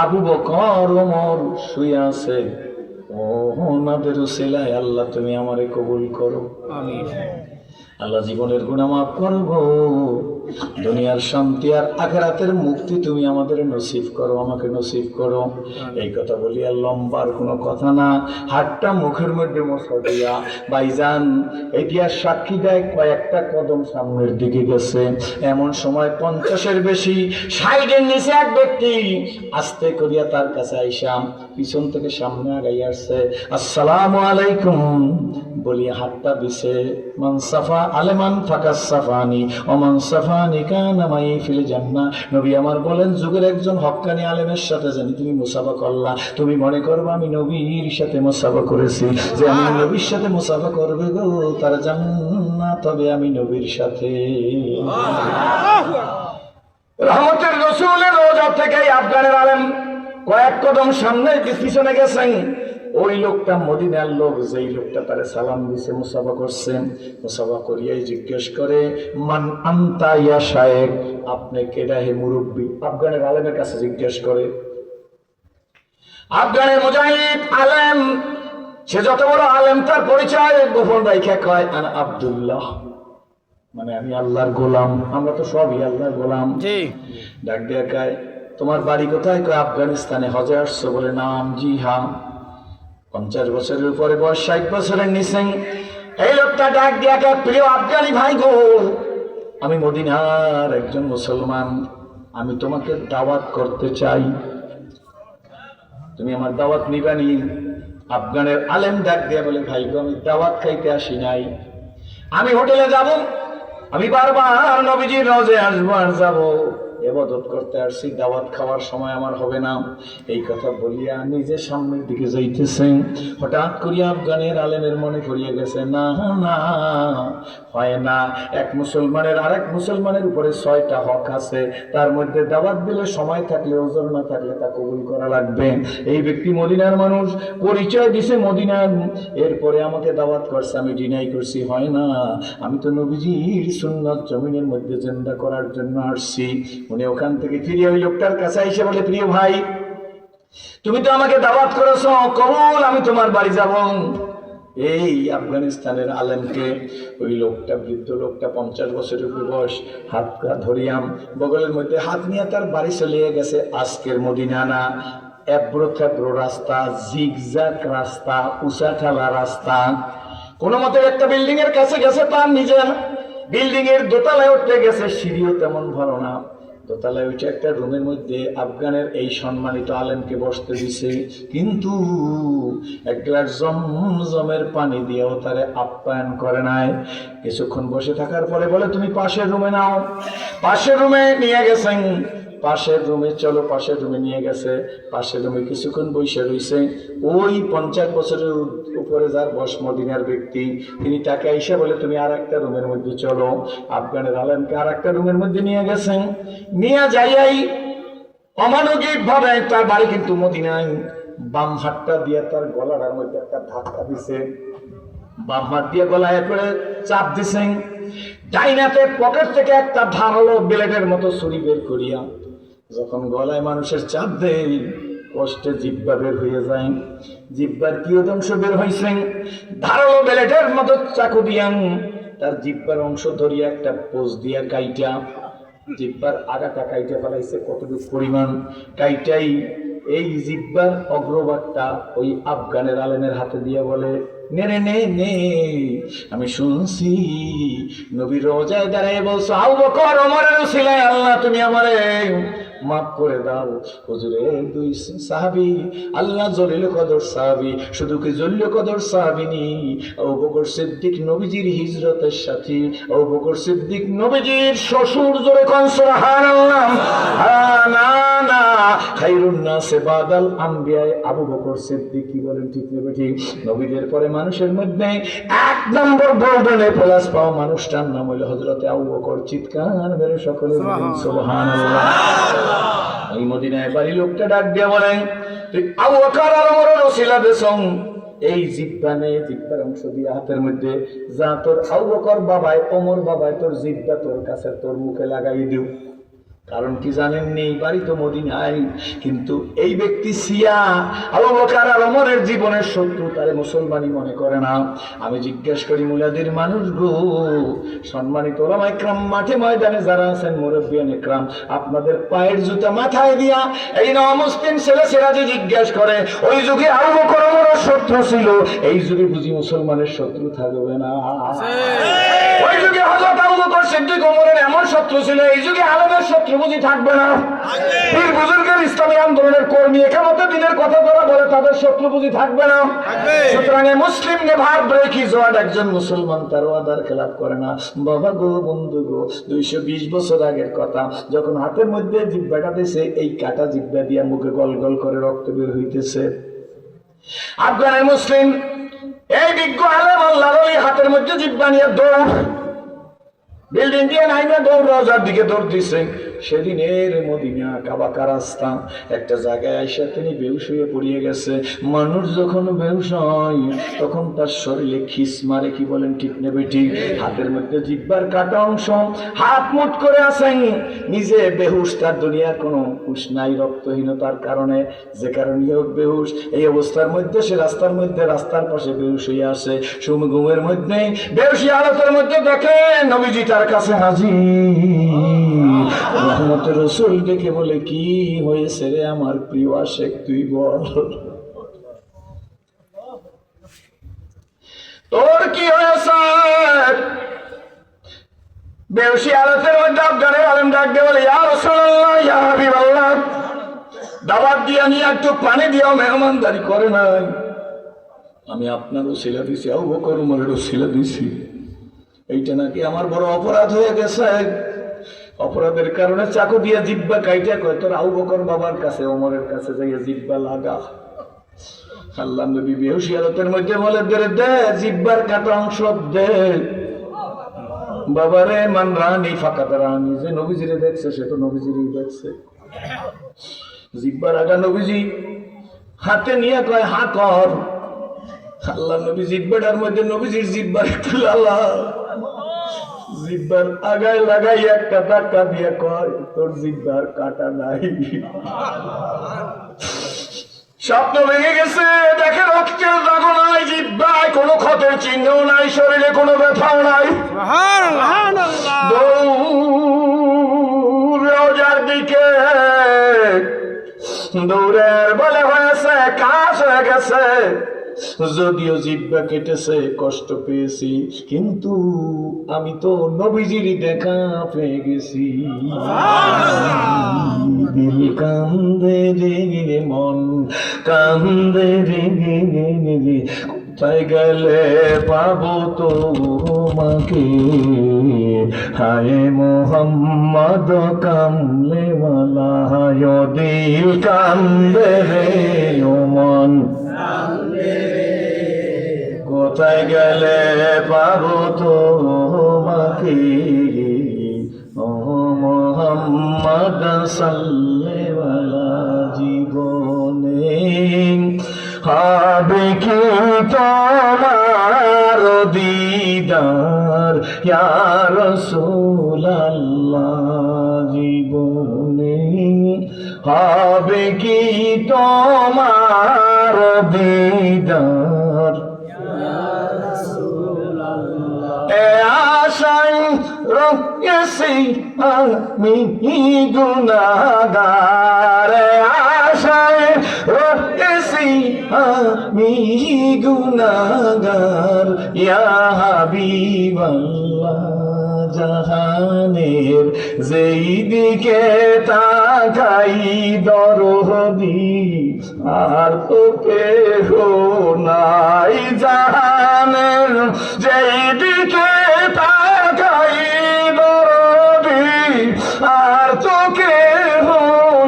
আবু বকর ওমর শুয়ে আছে, ও ওনাদের ওসিলাই আল্লাহ তুমি আমারে কবুল করো। আমিন। আল্লাহ জীবনের গুনাহ মাফ করো গো, দুনিয়ার শান্তি আর আখিরাতের মুক্তি তুমি আমাদের নসিব করো, আমাকে নসিব করো। এই কথা বলি আর লম্বার কোনো কথা না, হাতটা মুখের মধ্যে মশা দিয়া ভাইজান ইতিহাস সাক্ষী দেয় কয়েকটা কদম সামনের দিকে গেছে। এমন সময় 50-এর বেশি, 60-এর নিচে এক ব্যক্তি আস্তে করিয়া তার কাছে আইসা পিছন থেকে সামনে আগাই আসছে, আসসালামু আলাইকুম বলিয়া হাতটা দিছে। মান সাফা আলেমান ফাকাস সাফানি ওমান সাফানি কানা মাই ফিল জান্নাহ। নবী আমার বলেন, যুগের একজন হক্কানি আলেমের সাথে জানি তুমি মুসাফা করলা, তুমি মনে করবে আমি নবীর সাথে মুসাফা করেছি, যে আমি নবীর সাথে মুসাফা করবে গো তার জান্নাত তবে আমি নবীর সাথে। রহমতের রাসূলের রওজা থেকে আফগানের আলেম কয়েক কদম সামনে পিছনে গেছেন। ওই লোকটা মদিনার লোক, যেই লোকটা তারে সালাম দিছে, মুসাফা করছে, মুসাফা করিয়াই জিজ্ঞেস করে, মান আনতা ইয়া শায়েখ, আপনি কেডা হে মুরব্বী? আফগানের আলেমের কাছে জিজ্ঞেস করে। আফগানের মুজাহিদ আলেম, সে যত বড় আলেম তার পরিচয় গোপন রাইখা কয়, আনা আব্দুল্লাহ, মানে আমি আল্লাহর গোলাম। আমরা তো সবই আল্লাহর গোলাম। ডাক দিয়া কয়, তোমার বাড়ি কোথায়? কয় আফগানিস্তানে। হজে আসছো? বলে নাম। জি হ্যাঁ। 50 বছরের উপরে বয়স, 60 বছরের নিচে। এই লোকটা ডাক দিয়া কে, প্রিয় আফগানি ভাই গো, আমি মদিনার একজন মুসলমান, আমি তোমাকে দাওয়াত করতে চাই, তুমি আমার দাওয়াত নিবানি? আফগানের আলেম ডাক দিয়া বলে, ভাই গো, আমি দাওয়াত খাইতে আসি নাই, আমি হোটেলে যাব, আমি বারবার নবীজির রওজে আসবো আর যাবো, ইবাদত করতে আসছি, দাওয়াত খাওয়ার সময় আমার হবে না। এই কথা বলিয়া নিজে সামনের দিকে যাইতেছেন, হঠাৎ করিয়া আফগানের আলেমের মনে পড়িয়া গেছে, না না, হয় না, এক মুসলমানের আরেক মুসলমানের উপরে 6টা হক আছে, তার মধ্যে দাওয়াত দিলে সময় থাকলে, ওজর না থাকলে তা কবুল করা লাগবে। এই ব্যক্তি মদিনার মানুষ, পরিচয় দিছে মদিনার, এরপরে আমাকে দাওয়াত করছে, আমি ডিনাই করছি, হয় না, আমি তো নবীজির সুন্নাত জমিনের মধ্যে জিন্দা করার জন্য আসছি। উনি ওখান থেকে ফিরে ওই লোকটার কাছে এসে বলে, প্রিয় ভাই, তুমি তো আমাকে দাওয়াত করেছো, কবুল, আমি তোমার বাড়ি যাব। এই আফগানিস্তানের আলেমকে ওই লোকটা, বৃদ্ধ লোকটা, 50 বছরের বয়স, হাত ধরিয়াম বগলের মধ্যে হাত নিয়ে তার বাড়ি চলে গেছে। আজকের মদিনা না, এবড়ো খেবড়ো রাস্তা, জিগজাগ রাস্তা, উঁচা ঠালা রাস্তা, কোনো মতে একটা বিল্ডিং এর কাছে গেছে, তার নিজের বিল্ডিং এর দোতলায় উঠতে গেছে, সিঁড়িও তেমন ভালো না, দোতলায় উঠে একটা রুমের মধ্যে আফগানের এই সম্মানিত আলেমকে বসতে দিছে, কিন্তু এক গ্লাস জমজমের পানি দিয়েও তারে আপ্যায়ন করে নাই। কিছুক্ষণ বসে থাকার পরে বলে, তুমি পাশের রুমে নাও। পাশের রুমে নিয়ে গেছেন, পাশের রুমে চলো, পাশের রুমে নিয়ে গেছে, পাশের রুমে কিছুক্ষণ বসে রয়েছে। ওই 50 বছরের উপরে যার বয়স, মদিনার ব্যক্তি, তিনি তাকে এসে বলে, তুমি আর একটা রুমের মধ্যে চলো। আফগানের আলেমকে আর একটা রুমের মধ্যে নিয়ে গেছেন, নিয়ে যাইয়াই অমানবিক ভাবে, তার বাড়ি কিন্তু মদিনায়, বাম হাতটা দিয়ে তার গলার মধ্যে একটা ধাক্কা দিছে, বাম হাত দিয়ে গলায় করে চাপ দিছেন, ডাইনাতে পকেট থেকে একটা ধারালো ব্লেডের মতো ছুরি বের করিয়া যখন গলায় মানুষের চাপ দেয়, কষ্টে জিহ্বা বের হয়ে যায়, জিহ্বার কিয়দংশ বের হয়েছে, ধারালো ব্লেডের মতো চাকু দিয়া তার জিহ্বার অংশ ধরিয়া একটা পোজ দিয়া কাইটা, জিহ্বার আগাটা কাইটা ফেলাইছে, কতটুকু পরিমাণ কাইটাই এই জিহ্বার অগ্রভাগটা ওই আফগানের আলেমের হাতে দিয়ে বলে, নে রে নে নে, আমি শুনছি নবীর রোজায় দাঁড়ায় বলছো, আবু বকর ওমরের উসিলায় আল্লাহ তুমি আমারে মাফ করে দাও। হুজুরের 2 সাহাবী, আল্লাহ জলিল কদর সাহাবী, শুধু কি জলিল কদর সাহাবী নি, আবু বকর সিদ্দিক নবীজির হিজরতের সাথী, আবু বকর সিদ্দিক নবীজির শ্বশুর, জোরে কোন সুবহানাল্লাহ। না না, খায়রুন নাসে বাদাল আম্বিয়া, আবু বকর সিদ্দিক, কি বলেন ঠিক নেবে ঠিক, নবীদের পরে মানুষের মধ্যে 1 নম্বর গোল্ডেনে প্লাস পাওয়া মানুষটার নাম হলো হযরতে আবু বকর। চিৎকার মেরে সকলে বলেন সুবহানাল্লাহ। এই মদিনায় বাড়ি লোকটা ডাক দিয়ে বলেন, তুই আবু বকর আর ওমরের ওসিলা দেছং, এই জিহ্বানে, জিহ্বার অংশ দিয়ে হাতের মধ্যে যা তোর আবু বকর বাবাই, ওমর বাবাই তোর জিহ্বা তোর কাছে, তোর মুখে লাগাই দিও। কারণ কি জানেননি, বাড়ি তো মদিনায়, কিন্তু এই ব্যক্তি সিয়া, আবু বকর আর ওমরের জীবনের শত্রু, তারে মুসলমানই মনে করে না। আমি জিজ্ঞেস করি, মুলাদির মানুষ গো, সম্মানিত ওলামা ইকরাম, মাঠে ময়দানে যারা আছেন, মুরব্বিয়ান ইকরাম, আপনাদের পায়ের জুতা মাথায় দিয়া এই নমুসলিম ছেলেরা যে জিজ্ঞেস করে, ওই যুগে আবু বকর ওমরের শত্রু ছিল, এই যুগে বুঝি মুসলমানের শত্রু থাকবে না? ওই যুগে হযরত আবু বকর সিদ্দিক ওমরের এমন শত্রু ছিল, এই যুগে আলেমের শত্রু বুঝি থাকবে না? পীর বুজুর্গের ইসলামী আন্দোলনের কর্মী, একামতে দিনের কথা যারা বলে, তাদের শত্রু বুঝি থাকবে না? সুতরাং মুসলিম নেভার ব্রেক হিজ ওয়ার্ড, একজন মুসলমান তার ওয়াদার খেলাপ করে না। বাবা গো, বন্ধু গো, 220 বছর আগের কথা, যখন হাতের মধ্যে জিহ্বাটা দিয়েছে, এই কাটা জিহ্বা দিয়া মুখে গল গল করে রক্ত বের হইতেছে, আফগানের মুসলিম এই বিজ্ঞ আলেম আল্লাহর ওলি হাতের মধ্যে জিহ্বা নিয়ে দৌড়, বিল্ডিং দিয়ে নাইমে দৌড়, রোজার দিকে দৌড় দিছে। সেদিনের মদিনা কাবাকা রাস্তা, একটা জায়গায় আইসা তিনি বেহুশ হয়ে পড়িয়ে গেছে। মানুষ যখন বেহুশ হয়, তখন তার শরীরে খিস মারে, কি বলেন ঠিক নেবে ঠিক, হাতের মধ্যে জিহ্বার কাটা অংশ, হাত মুট করে আছেন, নিজে বেহুশ, তার দুনিয়ার কোনো হুঁশ নাই, রক্তহীনতার কারণে, যে কারণে হোক বেহুশ। এই অবস্থার মধ্যে সে রাস্তার মধ্যে, রাস্তার পাশে বেহুশ হয়ে আসে, ঘুমের মধ্যে বেহুশি হালতের মধ্যে দেখে নবীজি তার কাছে হাজির। রহমতের রাসূল ডেকে বলে, কি হয়েছে রে আমার প্রিয় আশেক, তুই বল। তোর কি হয়েছে? বেউসি আলতের মধ্যে আফগানের আলেম ডাক দিয়ে বলে, ইয়া রাসূলুল্লাহ, ইয়া হাবিবাল্লাহ, দাওয়াত দিয়া নিয়ে একটু পানি দিও, মেহমানদারি করে নাই। আমি আপনার ওসিলা দিছি, আবু বকর উমরের ওসিলা দিছি, এইটা নাকি আমার বড় অপরাধ হয়ে গেছে। অপরাধের কারণে চাকু দিয়ে জিব্বা কাইটা কয়, তোর আবু বকর বাবার কাছে ওমরের কাছে যাইয়া জিব্বা লাগা। আল্লাহ নবী বেহুশি হালতের মধ্যে বলে, দে জিব্বার কাটা অংশ দে। বাবারে মান রানি ফাঁকা রানি, যে নবীজিরে দেখছে সে তো নবীজিরই দেখছে। জিব্বার আগা নবীজি হাতে নিয়ে কয়, হা কর। আল্লাহ নবী জিব্বাটার মধ্যে নবীজির জিব্বার একটু লালা, জিব্বার আগায় লাগাই একটা ধাক্কা দিয়ে কয়, তোর জিব্বার কাটা নাই। স্বপ্ন ভেঙে গেছে, দেখে রক্তের দাগ নাই, জিব্বায় কোনো ক্ষতের চিহ্ন নাই, শরীরে কোনো ব্যথাও নাই। রোজার দিকে দৌড়ের বলে হয়েছে, কাজ হয়ে গেছে। যদিও জিব্বা কেটেছে, কষ্ট পেয়েছি, কিন্তু আমি তো নবীজির দেখা পেয়ে গেছি। দিল কান্দে রে, মন কান্দে রে, কোথায় গেলে পাবো তোমাকে, হায় মোহাম্মদ কামলেওয়ালা, হায় দিল কান্দে রে, ও মন কোথায় গেলে পাবো তোমাকে, ও মোহাম্মদ সাল্লেওয়ালা। জীবনে হবে কি তোমার দিদার ইয়া রাসূলুল্লাহ, জীবনে হবে কি তোমার দিদার, আশায় রয়েছি আমি গুনাহগার, আশায় রয়েছি আমি গুনাহগার, ইয়া হাবিবাল্লাহ। জাহানের যেই দিকে তাকাই দরদি, আর তো কেহ নাই। জাহানের যেই দিকে তাকাই দরদি, আর তো কেহ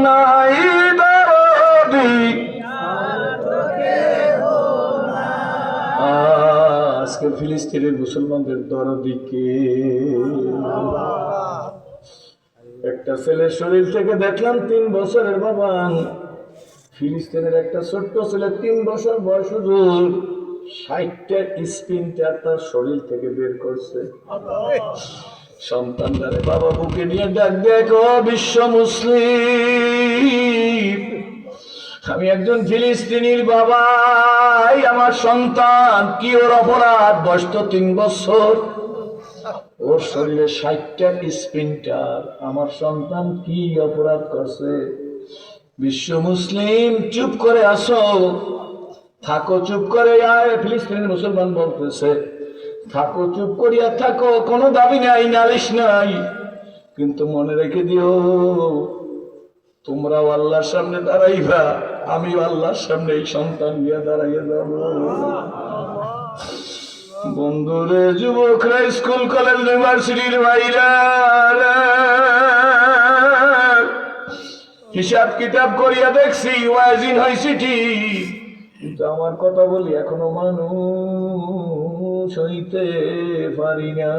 নাই দরদি। আজকে ফিলিস্তিনের মুসলমানদের দরদিকে একটা ছেলের শরীর থেকে দেখলাম 3 বছরের বাবা, ফিলিস্তিনের একটা ছোট্ট ছেলে 3 বছর বয়স, 60টা স্পিনটার তার শরীর থেকে বের করছে। সন্তানদারে বাবা বুকে নিয়ে ডাক দেখো, বিশ্ব মুসলিম, আমি একজন ফিলিস্তিনির বাবা, আমার সন্তান কি ওর অপরাধ? বয়স তো 3 বছর, ওর শরীরে 60টা স্পিনটার, আমার সন্তান কি অপরাধ করছে? বিশ্ব মুসলিম চুপ করে আসো, থাকো চুপ করে। আয় ফিলিস্তিনের মুসলমান বলতেছে, থাকো চুপ করিয়া থাকো, কোনো দাবি নাই, নালিশ নাই, কিন্তু মনে রেখে দিও তোমরাও আল্লাহর সামনে দাঁড়াইবা, আমি আল্লাহর সামনে এই সন্তান নিয়ে দাঁড়াইয়া যাব। বন্ধুরে, যুবকরা, স্কুল কলেজ ইউনিভার্সিটির ভাইরা, হিসাব কিতাব করিয়া দেখছি ওয়াজিন হয়েছি ঠিক, কিন্তু আমার কথা বলি এখনো মানুষ হইতে পারি না।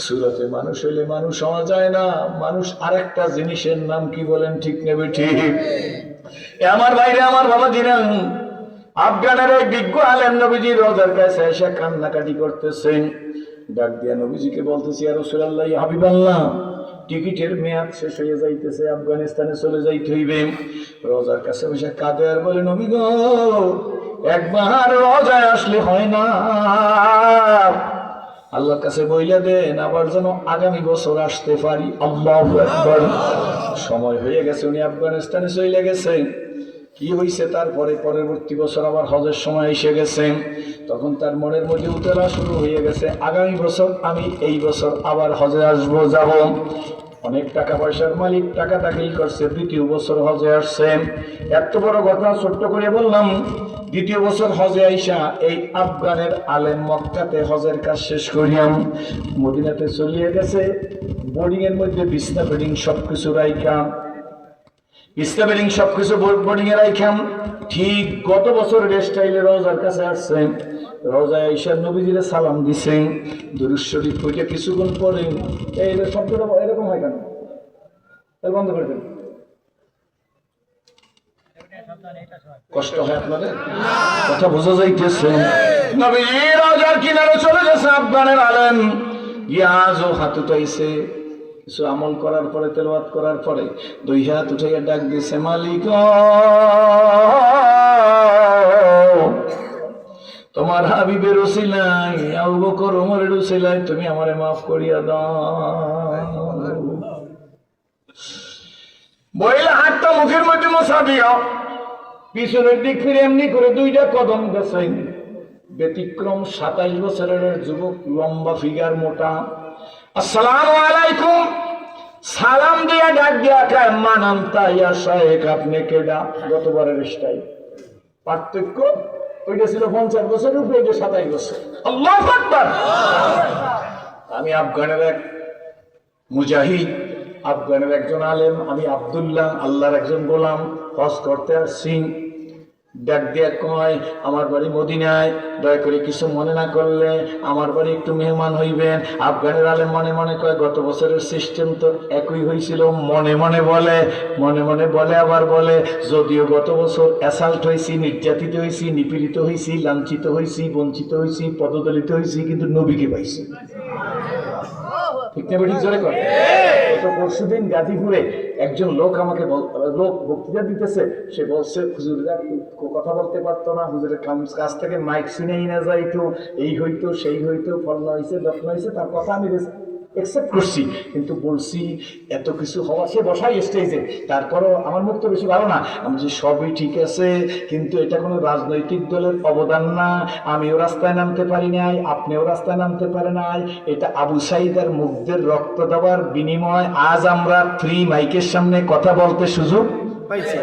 সুরতে মানুষ হইলে মানুষ হওয়া যায় না। মানুষ আরেকটা জিনিসের নাম কি বলেন, ঠিক নেবে ঠিক? আমার ভাইরে, আমার বাবা দিনাম, আফগানের এই বিজ্ঞ আলেম নবীজি রোজার কাছে এসে কান্নাকাটি করতেছেন। ডাক দিয়া নবীজিকে বলতেছি, ইয়া রাসূলুল্লাহ, ইয়া হাবিবাল্লাহ, টিকিটের মেয়াদ শেষ হয়ে যাইতেছে, আফগানিস্তানে চলে যাইতে হইবে। রোজার কাছে বসে কাঁদে আর বলে, নবী গো, একবার রোজায় আসলে হয় না, আল্লাহর কাছে বইলা দেন আবার যেন আগামী বছর আসতে পারি। আল্লাহু আকবার। সময় হয়ে গেছে, উনি আফগানিস্তানে চলে গেছে। কি হয়েছে তারপরে পরবর্তী বছর আবার হজের সময় এসে গেছেন, তখন তার মনের মধ্যে উতলা শুরু হয়ে গেছে, আগামী বছর আমি এই বছর আবার হজে আসবো, যাব। অনেক টাকা পয়সার মালিক, টাকা দাখিল করছে, দ্বিতীয় বছর হজে আসছেন। এত বড় ঘটনা ছোট্ট করে বললাম। দ্বিতীয় বছর হজে আইসা এই আফগানের আলেম মক্কাতে হজের কাজ শেষ করিয়াম মদিনাতে চলিয়ে গেছে। বোর্ডিং এর মধ্যে বিছনা বেডিং সবকিছু রাইখাম, বিছনা বেডিং সবকিছু বোর্ডিং এ রাইখাম। ঠিক গত বছর রেস্টাইলে রোজার কাছে আসছেন, রোজায় আইসা নবীজিরে সালাম দিছেন, দুরূদ শরীফ পড়ে কিছুক্ষণ পরে এই শব্দটা এরকম হয় কেন? তাহলে বন্ধ করে দেন। কষ্ট হয় আপনাদের? কথা বোঝা যাইতেছে? নবীজি রোজার কিনারে চলে গেছে আফগানের আলেম, ইয়াজও হাত উঠাইছে, কিছু আমল করার পরে, তেলাওয়াত করার পরে দুই হাত উঠাইয়া ডাক দিছে, মালিক তোমার হাবিবের উসিলায়, আবু বকর ওমরের উসিলায় তুমি আমারে মাফ করিয়া দাও। বইলা হাতটা মুখের মধ্যে মশা দিও, পিছনের দিক ফিরে এমনি করে দুইটা কদম গেছেন। ব্যতিক্রম 27 বছরের যুবক, লম্বা ফিগার, মোটা। আসসালামু আলাইকুম সালাম দিয়া ডাক দিয়া কায়, মানাম তাইয়া শায়েখ, আপনি কেডা? গতবারের স্টাইল। পার্থক্য ওইটা ছিল 50 বছরের উপরে, এটা 27 বছর। আল্লাহু আকবার। আমি আফগানের এক মুজাহিদ, আফগানের একজন আলেম, আমি আব্দুল্লাহ, আল্লাহর একজন গোলাম, হজ করতে আসছি। ডাক দিয়া কয়, আমার বাড়ি মদিনায়, দয়া করে কিছু মনে না করলে আমার বাড়ি একটু মেহমান হইবেন। আফগানের আলেম মনে মনে কয়, গত বছরের সিস্টেম তো একই হয়েছিল। মনে মনে বলে, মনে মনে বলে আবার বলে, যদিও গত বছর অ্যাসাল্ট হয়েছি, নির্যাতিত হয়েছি, নিপীড়িত হয়েছি, লাঞ্ছিত হয়েছি, বঞ্চিত হয়েছি, পদদলিত হয়েছি, কিন্তু নবীকে পাইছি। ঠিক না বেঠিক? জোরে কর। পরশুদিন গাজীপুরে একজন লোক আমাকে লোক বক্তৃতা দিতেছে, সে বলছে হুজুররা কথা বলতে পারতো না, হুজুরের কাছ থেকে মাইক শুনেই না যাইতো, এই হইতো সেই হইতো, ফলনা হয়েছে দফন হয়েছে, তার কথা আমি একসেপ্ট করছি, কিন্তু বলছি এত কিছু হওয়া, সে বসাই স্টেজে, তারপরও আমার মুখ তো বেশি ভালো না। আমি যে সবই ঠিক আছে, কিন্তু এটা কোনো রাজনৈতিক দলের অবদান না, আমিও রাস্তায় নামতে পারি নাই, আপনিও রাস্তায় নামতে পারে নাই, এটা আবু সাঈদের মুগ্ধের রক্ত দেওয়ার বিনিময় আজ আমরা ফ্রি মাইকের সামনে কথা বলতে সুযোগ পাইছি।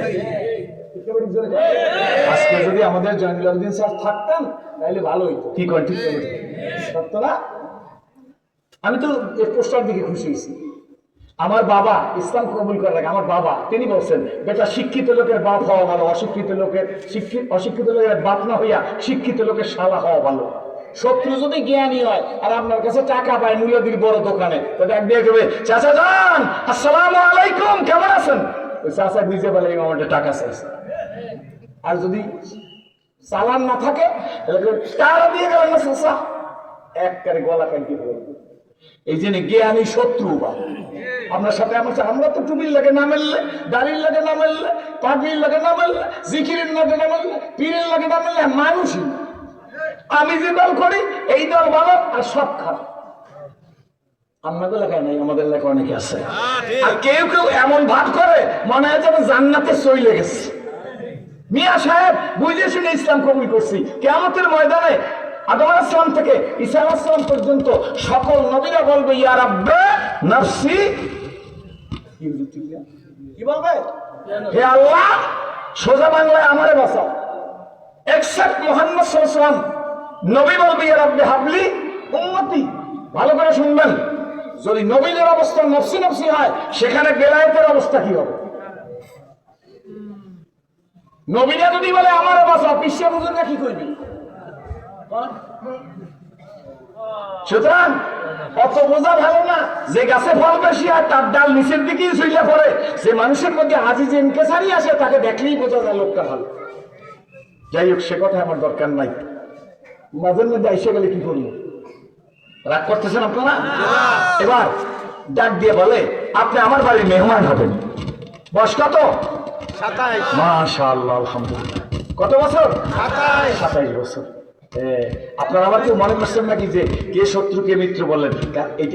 আজকে যদি আমাদের জয়নুল আবেদিন স্যার থাকতেন তাহলে ভালো হইতো। কি করেন? ঠিক সত্য না? আমি তো এই পোস্টার দিকে খুশি হয়েছি। আমার বাবা ইসলাম কবুল করার আগে আমার বাবা তিনি বলছেন, বেটা শিক্ষিত লোকের বাপ হওয়া ভালো, অশিক্ষিত লোকের বাপ না হইয়া শিক্ষিত লোকের শালা হওয়া ভালো। শত্রু যদি জ্ঞানী হয় আর আপনার কাছে টাকা পায় মূল্যদির বড় দোকানে, তো ডাক দিয়ে দেবে, চাচা যান আসসালামু আলাইকুম, কেমন আছেন? ওই চাচা বুঝে বলে এই মামাটা টাকা চাইছে। আর যদি চালান না থাকে তারা দিয়ে গেলেন না চাচা, একবারে গলা কাটি বলবে। এই জন্য জ্ঞানী শত্রু বা আপনার সাথে আমরা তো টুপির লাগে না মেললে, দাড়ির লাগে না মেললে, পাগড়ির লাগে না মেললে, জিকিরের লাগে না মেললে, পীরের লাগে না মেললে মানুষই। আমি যে দল করি এই দল ভালো আর সব খারাপ। আপনাদের লেখায় নাই, আমাদের লেখা অনেকে আছে। আর কেউ কেউ এমন ভাব করে মনে হয় যেন জান্নাতে চলে গেছে। মিয়া সাহেব বুঝে শুনে ইসলাম কবুল করছি, কিয়ামতের ময়দানে আদম আলাইহিস সালাম থেকে ঈসা আলাইহিস সালাম পর্যন্ত সকল নবীরা বলবে, ইয়া রাব্বে নাফসি, কি বলবে? হে আল্লাহ, সোজা বাংলায় আমারে বাঁচাও। এক্সেপ্ট মুহাম্মদ সাল্লাল্লাহু আলাইহি ওয়াসাল্লাম, নবী বলবে, ইয়া রাব্বে হাবলি উম্মতি। ভালো করে শুনবেন, যদি নবীদের অবস্থা নফসি নফসি হয়, সেখানে বেলায়েতের অবস্থা কি হবে? নবীরা যদি বলে আমারে বাঁচাও, পিছিয়ে বুঝুন না কি করবি? সুতরাং অত বোঝা ভালো না যে গাছে ফল বেশি আর তার ডাল নিচের দিকেই চলে পড়ে। যে মানুষের মধ্যে আজিজ ইনকেসারি আসে, তাকে দেখলেই বোঝা যায় লোকটা ভালো। যাই হোক, সে কথা আমার দরকার নাই। মাঝের মধ্যে এসে গেলে কি করবো? রাগ করতেছেন আপনারা? এবার ডাক দিয়ে বলে, আপনি আমার বাড়ির মেহমান হবেন। বয়স কত? 27। মাশাআল্লাহ, আলহামদুলিল্লাহ। কত বছর? 27 বছর। আপনারা আবার কেউ মনে করছেন নাকি যে কে শত্রু কে মিত্র বললেন?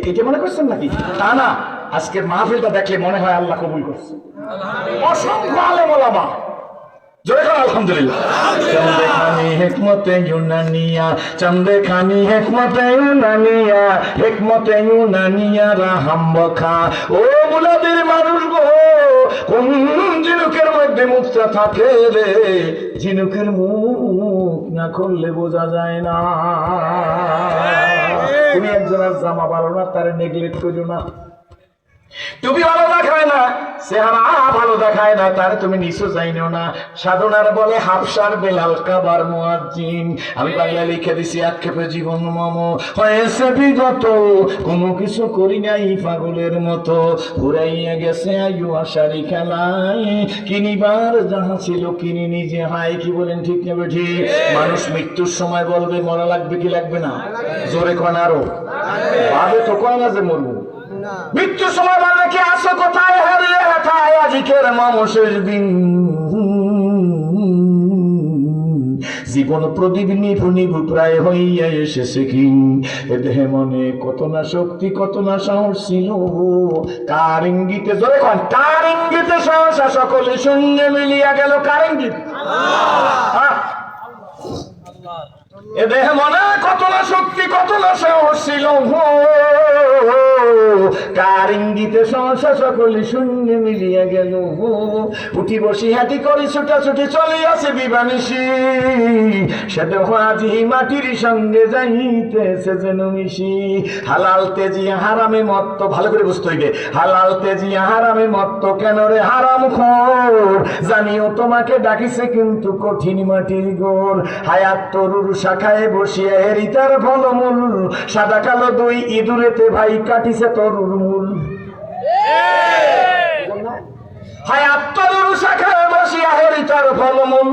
এটা মনে করছেন নাকি? তা না, আজকের মাহফিলটা দেখলে মনে হয় আল্লাহ কবুল করছে। অসংখ্য আলেম ওলামা, জোরে করো আলহামদুলিল্লাহ। চন্দে খানি হেকমতে ইউনানিয়া, চন্দে খানি হেকমতে ইউনানিয়া, হেকমতে ইউনানিয়া রাহাম বখা। ও মুলাদের মানুষ গো, কোন ঝিনুকের মধ্যে মুক্তা থাকে রে, ঝিনুকের মুখ না খুললে বোঝা যায় না। তুমি একজনের জামা ভালো না, তারে নেগলেক্ট করো না। টুপি ভালো দেখায় না, চেহারা ভালো দেখায় না, তার তুমি নিচু যাইনো না। সাধনার বলে হাফসার বেলাল কাবার মুয়াজ্জিন। আমি বাংলা লিখে দিছি আক্ষেপে জীবন মম হয়েছে বিগত, কোনো কিছু করি নাই পাগলের মতো। ঘুরাইয়া গেছে আয়ু আশারি খেলায়, কিনিবার যাহা ছিল কিনি নিজে হাই। কি বলেন ঠিক নেবে ঠিক? মানুষ মৃত্যুর সময় বলবে মরা লাগবে কি লাগবে না? জোরে কোন আরো ভাবে তো কয় না যে মরবো। মৃত্যুর সময় বলবে কি আসো কোথায় হারিয়ে হেথায়, আজকের মানুষের দিন। জীবন প্রদীপ নিভু নিভু প্রায় হইয়া এসেছে কি, এ দেহে মনে কত না শক্তি কত না সাহস ছিল, কার ইঙ্গিতে জোরে কোন, কার ইঙ্গিতে সহসা সকলে শূন্য মিলিয়া গেল। কার ইঙ্গিত? এ দেহে মনে কত না শক্তি কত না সাহস ছিল, কার ইঙ্গিতে সহসা সকলে শূন্য মিলিয়া গেল। উঠি বসি হাঁটি করি ছুটাছুটি চলিয়াছে বিবানিসি, সে দেহ আজি মাটির সঙ্গে যাইতেছে যেন মিশি। হালাল তেজিয়া হারামে মত্ত, ভালো করে বুঝতে হইবে। হালাল তেজিয়া হারামে মত্ত কেন রে হারাম খোর, জানিও তোমাকে ডাকিছে কিন্তু কঠিন মাটির গোর। হায়াত তরুর শাখায় বসিয়া হেরিতার ফলমূল, সাদা কালো দুই ইঁদুরেতে ভাই কাটিছে তরুর মূল। হায়াত তরুর শাখায় বসিয়া হেরিতার ফলমূল,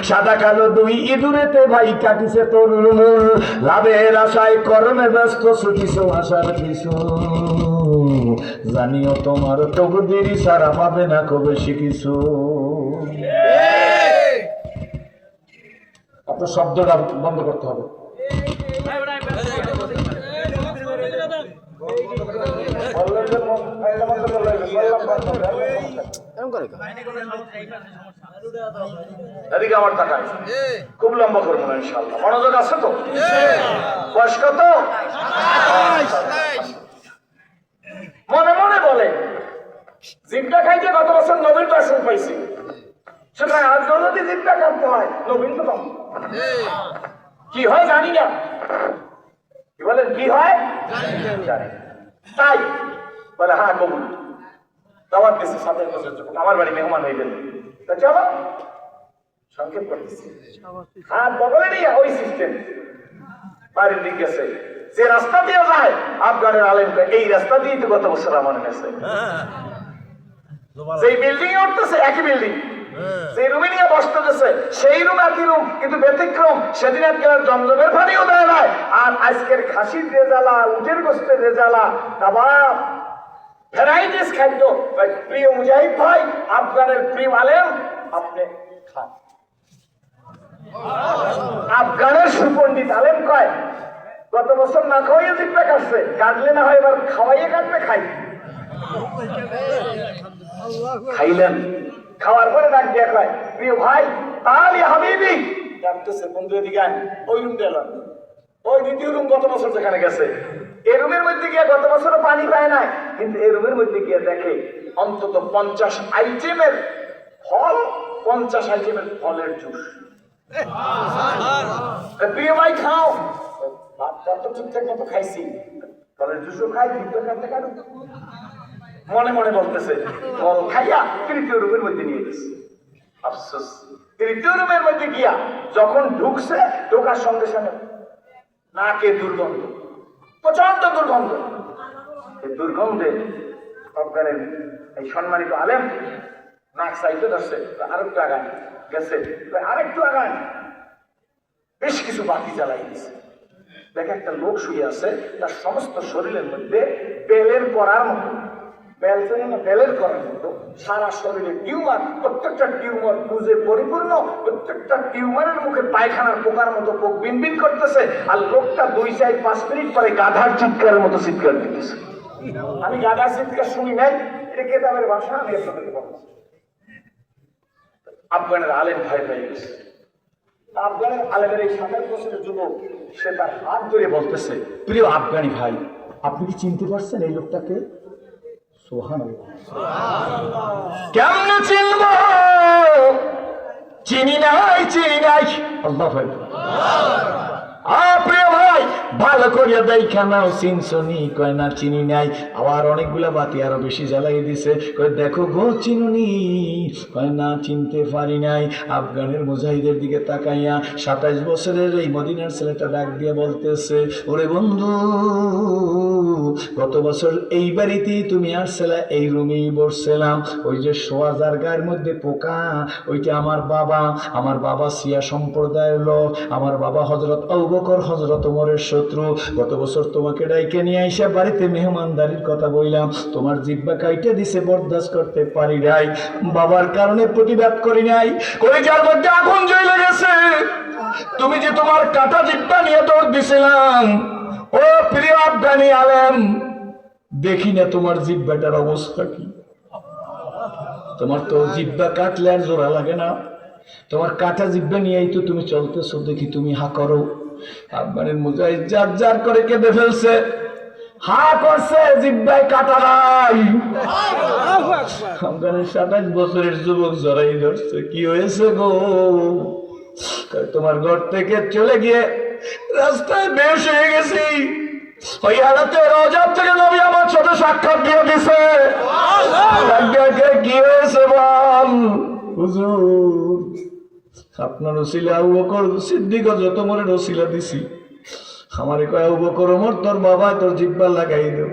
সাদা কালো দুই ইঁদুরেতে ভাই কাটিছে তরুর মূল। লাভের আশায় কর্মে ব্যস্ত ছুটিছ আশার পিছু, জানিও তোমার তকদির সারা পাবে না খুব বেশি কিছু। আপনার শব্দটা বন্ধ করতে হবে। এদিকে আমার তাকায়, খুব লম্বা করবো না ইনশাআল্লাহ। মনোযোগ আছে তো? বয়স কত? মনে মনে বলে জিভটা খাইতে গত বছর নবীন পার্সেন্ট পাইছি, সুতরাং আজ যদি জিভটা কাটতে হয় নবীন তো পাবো। কি হয় জানি না। কি বলেন কি হয় জানি, তাই বলে হ্যাঁ কবুল। দাওয়াত দিচ্ছে 7 বছর যখন আমার বাড়ি মেহমান হয়ে গেল, তা চলো সংক্ষেপ করতেছি। হাত বগলে নিয়ে ওই সিস্টেম বাড়ির দিক গেছে। যে রাস্তা দিয়ে যায় আফগানের আলেমকে, এই রাস্তা দিয়ে তো গত বছর আমার গেছে। যেই বিল্ডিং এ উঠতেছে একই বিল্ডিং, যে রুমে নিয়ে বসতেছে সেই রুম একই রুম, কিন্তু ব্যতিক্রম সেদিন আজকের জমজমের পানিও দেয় নাই, আর আজকের খাসির রেজালা, উটের গোস্তের রেজালা, কাবাব, ভ্যারাইটিস খাদ্য। প্রিয় মুজাহিদ ভাই, আফগানের প্রিয় আলেম আপনি খান। আফগানের সুপণ্ডিত আলেম কয় গত বছর না খাওয়াইয়ে জিভটা কাটছে, কাটলে না হয় এবার খাওয়াইয়ে কাটবে, খাই। খাইলেন, খাওয়ার পরে ডাক দিয়ে কয় প্রিয় ভাই তাহলে হাবিবি ডাকতেছে, বন্ধু এদিকে আন। ওই রুমটা এলাম, ওই দ্বিতীয় রুম গত বছর যেখানে গেছে, এই রুমের মধ্যে গিয়ে গত বছরও পানি পায় নাই, কিন্তু এই রুমের মধ্যে গিয়ে দেখে অন্তত 50 আইটেমের ফল, 50 আইটেমের ফলের জুস। প্রিয় ভাই খাও, ভাতটা তো ঠিকঠাক মতো খাইছি, ফলের জুসও খাই, কিন্তু খাইতে খাই মনে মনে বলতেছে ফল খাইয়া তৃতীয় রুমের মধ্যে নিয়ে গেছে। আফসোস, তৃতীয় রুমের মধ্যে গিয়া যখন ঢুকছে, ঢোকার সঙ্গে সঙ্গে নাকে দুর্গন্ধ, প্রচন্ড দুর্গন্ধ। এই দুর্গন্ধে আফগানের এই সম্মানিত আলেম নাক সাইতে ধরছে, আরেকটু আগান গেছে, আরেকটু আগান, বেশ কিছু বাতি জ্বালাই দিছে। দেখে একটা লোক শুয়ে আছে, তার সমস্ত শরীরের মধ্যে বেলের করার মতো, বেলের করার মতো সারা শরীরে টিউমার, প্রত্যেকটা টিউমার বুঝে পরিপূর্ণ, প্রত্যেকটা টিউমারের মুখে পায়খানার পোকার মতো পোক বিনবিন করতেছে, আর লোকটা 2-4-5 মিনিট পরে গাধার চিৎকারের মতো চিৎকার দিতেছে। আমি গাধার চিৎকার শুনি নাই, এটা কেতাবের ভাষা, আমি আপনাদেরকে বলছি। আফগানের আলেম ভাই ভাই গেছে। আফগানের আলেমের এই 27 বছরের যুবক, সে তার হাত ধরে বলতেছে, প্রিয় আফগানি ভাই, আপনি কি চিনতে পারছেন এই লোকটাকে? সুবহানাল্লাহ। কেমনে চিনব? চিনি নাই। আল্লাহু আকবার। প্রিয় ভাই, ভালো করিয়া দেখা নাও, চিনছনি? কয় না, চিনি নাই। আবার অনেকগুলা বাতি আরো বেশি জ্বালাই দিছে, কয় দেখো গো, চিনুনি? কয় না, চিনতে পারি নাই। আফগানের মুজাহিদের দিকে তাকাইয়া 27 বছরের এই মদিনার ছেলেটা ডাক দিয়ে বলতেছে, ওরে বন্ধু, গত বছর এই বাড়িতেই তুমি আসছিলা, এই রুমেই বসছিলাম। ওই যে শোয়া জায়গার মধ্যে পোকা, ওইটা আমার বাবা শিয়া সম্প্রদায়ের লোক। আমার বাবা হযরত আবু বকর, হযরত ওমরের শত্রু। গত বছর তোমাকে ডাইকে নিয়ে আইসা বাড়িতে মেহমানদারির কথা বললাম, তোমার জিহ্বা কাইটা দিছে, বরদাস্ত করতে পারি নাই। বাবার কারণে প্রতিবাদ করি নাই। কলিজার মধ্যে আগুন জ্বলে গেছে। তুমি যে তোমার কাটা জিহ্বা নিয়ে দৌড় দিছিলাম, ও প্রিয় আফগানি আলেম, দেখি না তোমার জিহ্বাটার অবস্থা কি? তোমার তো জিহ্বা কাটলে আর জোড়া লাগে না। তোমার কাটা জিহ্বা নিয়েই তো তুমি চলতেছো, দেখি তুমি হা করো। আফগানের মুজাহিদ জার করে কেঁদে ফেলছে, হা করছে, জিহ্বায় কাটা নাই। আফগানের 27 বছরের যুবক জড়াই ধরছে, কি হয়েছে গো? তোমার ঘর থেকে চলে গিয়ে রাস্তায় বেশ হয়ে গেছি, ওই হালাতে রওজা থেকে নবী আমার সাথে সাক্ষাৎ দিয়ে দিছে। কি হয়েছে বল? হুজুর, আপনার ওসিলা আবু বকর সিদ্দিক যত মরে ওসিলা দিছি, আমারে কয় আবু বকর, ওমর, তোর বাবা তোর জিহ্বা লাগাই দেও।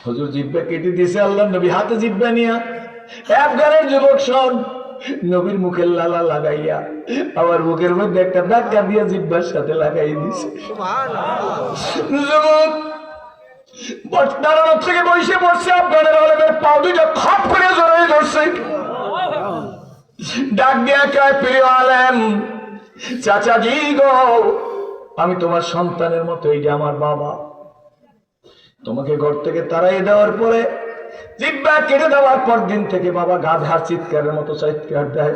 হুজুর জিহ্বা কেটে দিছে। আল্লাহ নবী হাতে জিহ্বা নিয়া আফগানের যুবক শোন, নবীর মুখের লালা লাগাইয়া আবার বুকের মধ্যে একটা ধাক্কা দিয়ে জিহ্বার সাথে লাগাই দিছে। যুবক দাঁড়ানোর থেকে বসে পড়ছে, আফগানের আলেমের পাও দুইটা খাপ করে জড়াই ধরছে। ডাক দিয়া কয়, প্রিয় আলেম, চাচাজি গো, আমি তোমার সন্তানের মতো, এই যে আমার বাবা। তোমাকে ঘর থেকে তাড়াই দেওয়ার পরে, জিহ্বা কেটে দেওয়ার পর দিন থেকে বাবা গাধার চিৎকারের মতো চিৎকার দেয়।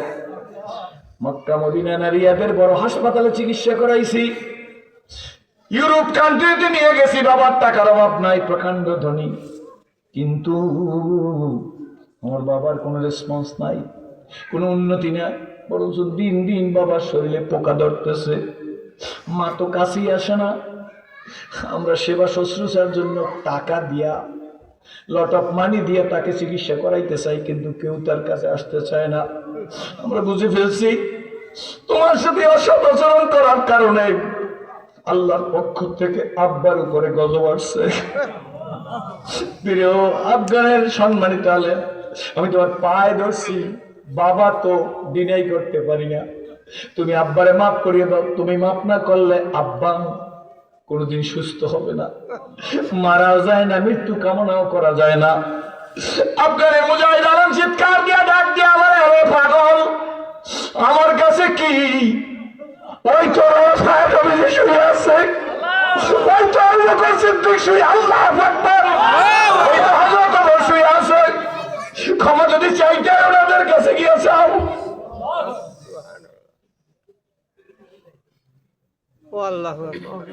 মক্কা, মদিনা, রিয়াদের বড় হাসপাতালে চিকিৎসা করাইছি, ইউরোপ কান্ট্রিতে নিয়ে গেছি, বাবার টাকার অভাব নাই, প্রকাণ্ড ধনী, কিন্তু আমার বাবার কোনো রেসপন্স নাই, কোনো উন্নতি নাই, বরঞ্চ দিন দিন বাবার শরীরে পোকা ধরতেছে। মা তো কাছেই আসে না। আমরা সেবা শুশ্রূষার জন্য টাকা দিয়া, লট অফ মানি দিয়ে তাকে চিকিৎসা করাইতে চাই, কিন্তু কেউ তার কাছে আসতে চায় না। আমরা বুঝে ফেলছি, তোমার সাথে অসৎ আচরণ করার কারণে আল্লাহর পক্ষ থেকে আব্বার উপরে গজব আসছে। প্রিয় আফগানের সম্মানিত আলেম, আমি তোমার পায়ে ধরছি, বাবা তো ডিনাই করতে পারি না, তুমি আব্বারে মাফ করিয়ে দাও। তুমি মাফ না করলে আব্বা কোনোদিন সুস্থ হবে না, মারাও যায় না, মৃত্যু কামনাও করা যায় না। আফগানের মুজাহিদ আলম চিৎকার দিয়ে ডাক দিয়ে, আমার পাগল, আমার কাছে কি? ওই তো শুয়ে আছে, ওই তো শুয়ে, আল্লাহু আকবার, ওই তো হযরত ওমর শুয়ে আছে। ক্ষমা যদি চাইতে ওনাদের কাছে গিয়ে চাও। আল্লাহু আকবার।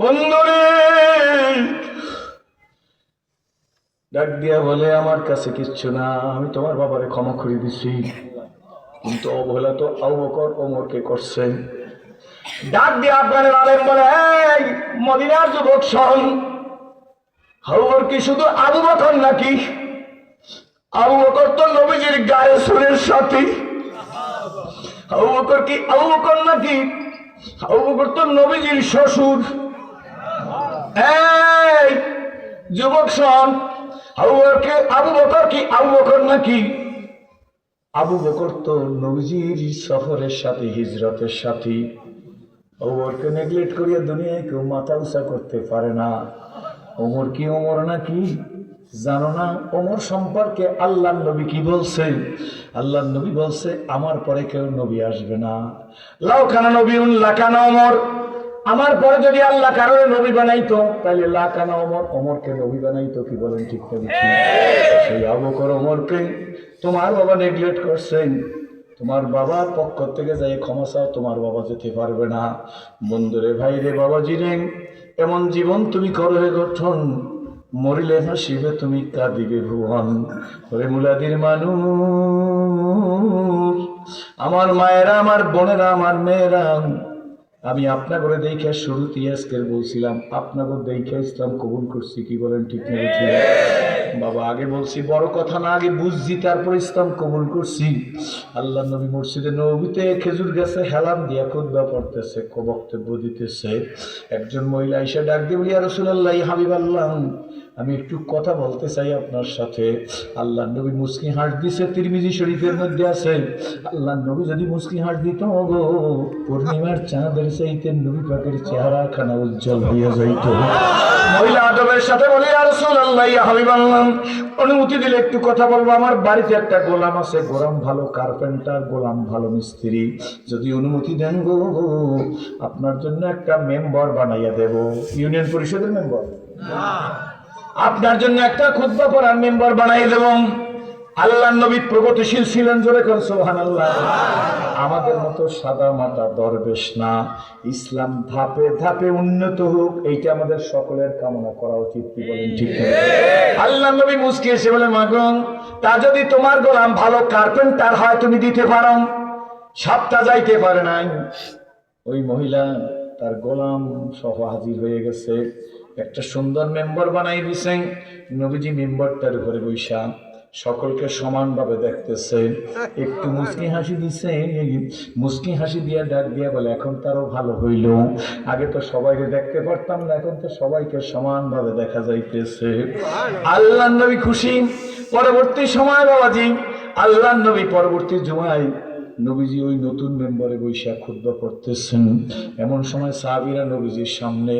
বন্ধুরে ডাক দিয়া বলে, আমার কাছে কিচ্ছু না, আমি তোমার বাবারে ক্ষমা করে দিছি, কিন্তু অবহেলা তো আবু বকর ওমরকে করছে। ডাক দিয়ে আফগানের আলেম বলে, এই মদিনার যুবক শোন, আবু বকর কি শুধু আবু বকর নাকি? আবু বকর তো নবীজির গায়ে সুরের সাথী। আবু বকর কি আবু বকর নাকি? আবু বকর তো নবীজির শ্বশুর। এই যুবক শোন, আবু বকর কি আবু বকর নাকি? আবু বকর তো নবীজির সফরের সাথে, হিজরতের সাথী। আবু বকরকে নেগলেক্ট করিয়া দুনিয়ায় কেউ মাথা উঁচা করতে পারে না। ওমর কি ওমর নাকি? জানো না ওমর সম্পর্কে আল্লাহর নবী কি বলছে? আল্লাহর নবী বলছে, আমার পরে কেউ নবী আসবে না। লাউ কানা নবিয়ুন লাকানা ওমর। আমার পরে যদি আল্লাহ কারণে নবী বানাইতো তাহলে লাকানা ওমর, ওমরকে নবী বানাইতো, কি বলেন ঠিক না? সেই আবু বকর ওমরকে তোমার বাবা নেগলেক্ট করছেন, তোমার বাবার পক্ষ থেকে যাই ক্ষমা চাও, তোমার বাবা যেতে পারবে না। বন্ধুরে ভাই রে, বাবাজি রে, এমন জীবন তুমি করবে গঠন, মরিলে হাসিবে তুমি কাঁদিবে ভুবন। ওরে মুলাদির মানুষ, আমার মায়েরা, আমার বোনেরা, আমার মেয়েরা, আমি আপনাকে দেখে শুরুতেই আজকের বলছিলাম, আপনাকে দেখে ইসলাম কবুল করছি, কি বলেন ঠিক না? বাবা আগে বলছি বড় কথা না, আগে বুঝছি তারপর ইসলাম কবুল করছি। আল্লাহ নবী মসজিদে নবীতে খেজুর গাছে হেলাম দিয়া খুতবা পড়তেছে, বক্তব্য দিতেছে। একজন মহিলা এসে ডাক দিয়ে বলি, ইয়া রাসূলুল্লাহ, হাবিবাল্লাহ, আমি একটু কথা বলতে চাই আপনার সাথে। আল্লাহ নবী মুস্কি হাঁস দিছে, তিরমিজি শরীফের মধ্যে আছে। আল্লাহ নবী যদি মুস্কি হাঁস দিত গো, পূর্ণিমার চাঁদের চাইতে নবী পাকের চেহারা খানা উজ্জ্বল হইয়া যাইত। মহিলা আদবের সাথে বলি, ইয়া রাসূলুল্লাহ, ইয়া হাবিবাল্লাহ, অনুমতি দিলে একটু কথা বলবো। আমার বাড়িতে একটা গোলাম আছে, গোলাম ভালো কার্পেন্টার, গোলাম ভালো মিস্ত্রি, যদি অনুমতি দেন গো, আপনার জন্য একটা মেম্বার বানাইয়া দেব। ইউনিয়ন পরিষদের মেম্বার, আপনার জন্য একটা খুতবা পড়ার মেম্বার বানাই দেব। আল্লাহর নবী প্রগতিশীল ছিলেন, জোরে কর সুবহানাল্লাহ। আমাদের মতো সাদা মাটা দরবেশ না, ইসলাম ধাপে ধাপে উন্নত হোক, এইটা আমাদের সকলের কামনা করা উচিত, কি বলেন ঠিক না? আল্লাহর নবী মুস্কি এসে বলে, মাগন, তা যদি তোমার গোলাম ভালো কার্পেন্টার হয় তুমি দিতে পারো। সপ্তাহ যাইতে পারে নাই, ওই মহিলা তার গোলাম সহ হাজির হয়ে গেছে, একটা সুন্দর মেম্বার বানাই দিছেন। নবীজি মেম্বারটার উপরে বৈশা সকলকে সমানভাবে দেখতেছে, একটু মুস্কি হাসি দিছে, মুস্কি হাসি দিয়া ডাক দিয়া বলে, এখন তারও ভালো হইল, আগে তো সবাইকে দেখতে পারতাম না, এখন তো সবাইকে সমানভাবে দেখা যাইতেছে। আল্লাহ নবী খুশি। পরবর্তী সময় বাবাজি, আল্লাহ নবী পরবর্তী জুমায় নবীজি ওই নতুন মেম্বারে বৈশাখ খুতবা পড়তেছেন। এমন সময় সাহাবীরা নবীজির সামনে